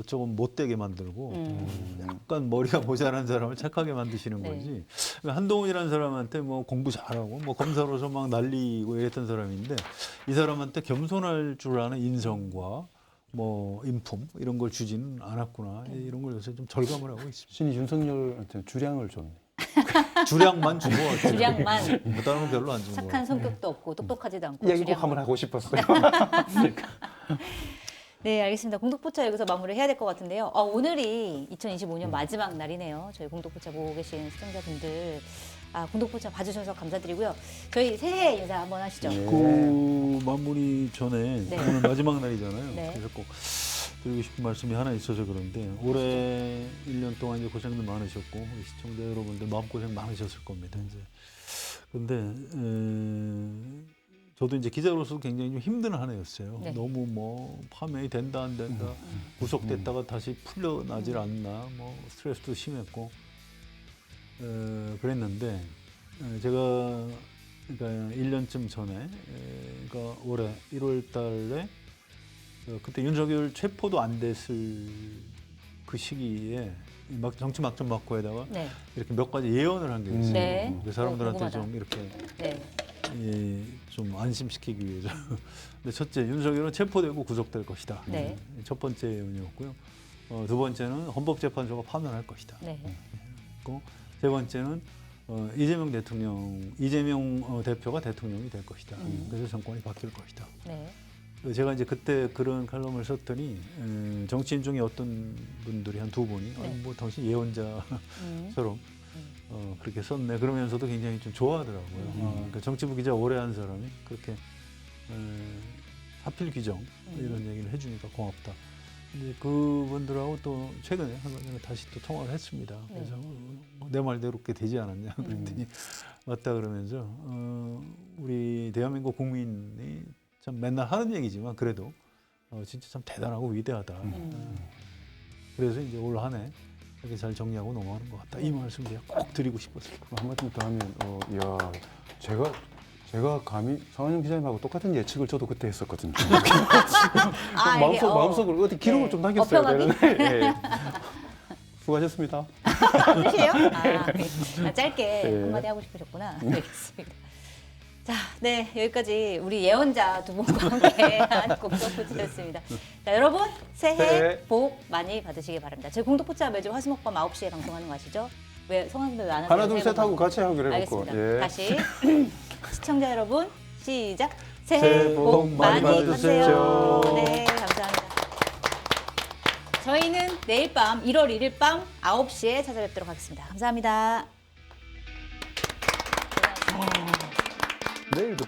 조금 못되게 만들고 약간 머리가 모자란 사람을 착하게 만드시는 네. 거지. 한동훈이라는 사람한테 뭐 공부 잘하고 뭐 검사로서 막 날리고 이랬던 사람인데 이 사람한테 겸손할 줄 아는 인성과 뭐 인품 이런 걸 주지는 않았구나. 이런 걸 요새 좀 절감을 하고 있습니다. 신이 윤석열한테 주량을 줬네. 주량만 준 것 같아요. 주량만. 그다음은 별로 안 준 것 착한 같아요. 성격도 없고 똑똑하지도 않고. 이야기 꼭 주량만. 한번 하고 싶었어요. 네, 알겠습니다. 공독포차 여기서 마무리를 해야 될 것 같은데요. 오늘이 2025년 마지막 날이네요. 저희 공독포차 보고 계신 시청자분들, 공독포차 봐주셔서 감사드리고요. 저희 새해 인사 한번 하시죠. 네. 그 마무리 전에 네. 오늘 마지막 날이잖아요. 네. 그래서 꼭 드리고 싶은 말씀이 하나 있어서 그런데 올해 1년 동안 이제 고생도 많으셨고 우리 시청자 여러분들 마음고생 많으셨을 겁니다. 이제 근데 저도 이제 기자로서 굉장히 좀 힘든 한 해였어요. 네. 너무 뭐 파면이 된다 안 된다 구속됐다가 다시 풀려나질 않나 뭐 스트레스도 심했고 그랬는데 제가 그러니까 1년쯤 전에 그러니까 올해 1월 달에 그때 윤석열 체포도 안 됐을 그 시기에 막 정치 막점 막고에다가 네. 이렇게 몇 가지 예언을 한 게 있어요. 네. 그 사람들한테 궁금하다. 좀 이렇게 네. 좀 안심시키기 위해서. 근데 첫째, 윤석열은 체포되고 구속될 것이다. 네. 첫 번째 예언이었고요. 두 번째는 헌법재판소가 파면할 것이다. 네. 그리고 세 번째는 이재명 대표가 대통령이 될 것이다. 그래서 정권이 바뀔 것이다. 네. 제가 이제 그때 그런 칼럼을 썼더니 정치인 중에 어떤 분들이 한 두 분이 네. 뭐 당신 예언자처럼 그렇게 썼네. 그러면서도 굉장히 좀 좋아하더라고요. 그러니까 정치부 기자 오래 한 사람이 그렇게 사필 규정 이런 얘기를 해주니까 고맙다. 근데 그분들하고 또 최근에 한 번에 다시 또 통화를 했습니다. 그래서 내 말대로 그렇게 되지 않았냐 그랬더니 맞다 그러면서 우리 대한민국 국민이 참 맨날 하는 얘기지만 그래도 진짜 참 대단하고 위대하다. 그래서 이제 올 한 해 이렇게 잘 정리하고 넘어가는 것 같다. 이 말씀 제가 꼭 드리고 싶었어요. 한마디 더 하면, 이야, 제가 감히 서은영 기자님하고 똑같은 예측을 저도 그때 했었거든요. 이게, 마음속으로 어디 기록을 네. 좀 남겼어야 어평하기? 되는데. 예. 수고하셨습니다. 끝이에요? 짧게 네. 한마디 하고 싶으셨구나. 알겠습니다. 자, 네, 여기까지 우리 예언자 두 분과 함께한 공동포차였습니다. 자, 여러분 새해 네. 복 많이 받으시기 바랍니다. 저희 공동포차 매주 화수목밤 9시에 방송하는 거 아시죠? 왜 성함들 안 하세요? 하나, 둘, 셋 하고 같이 하기로 해놓고. 알겠습니다. 예. 다시 시청자 여러분 시작. 새해 새해 복 복 많이 많이 받으세요. 받으십시오. 네, 감사합니다. 저희는 내일 밤 1월 1일 밤 9시에 찾아뵙도록 하겠습니다. 감사합니다. 내일도.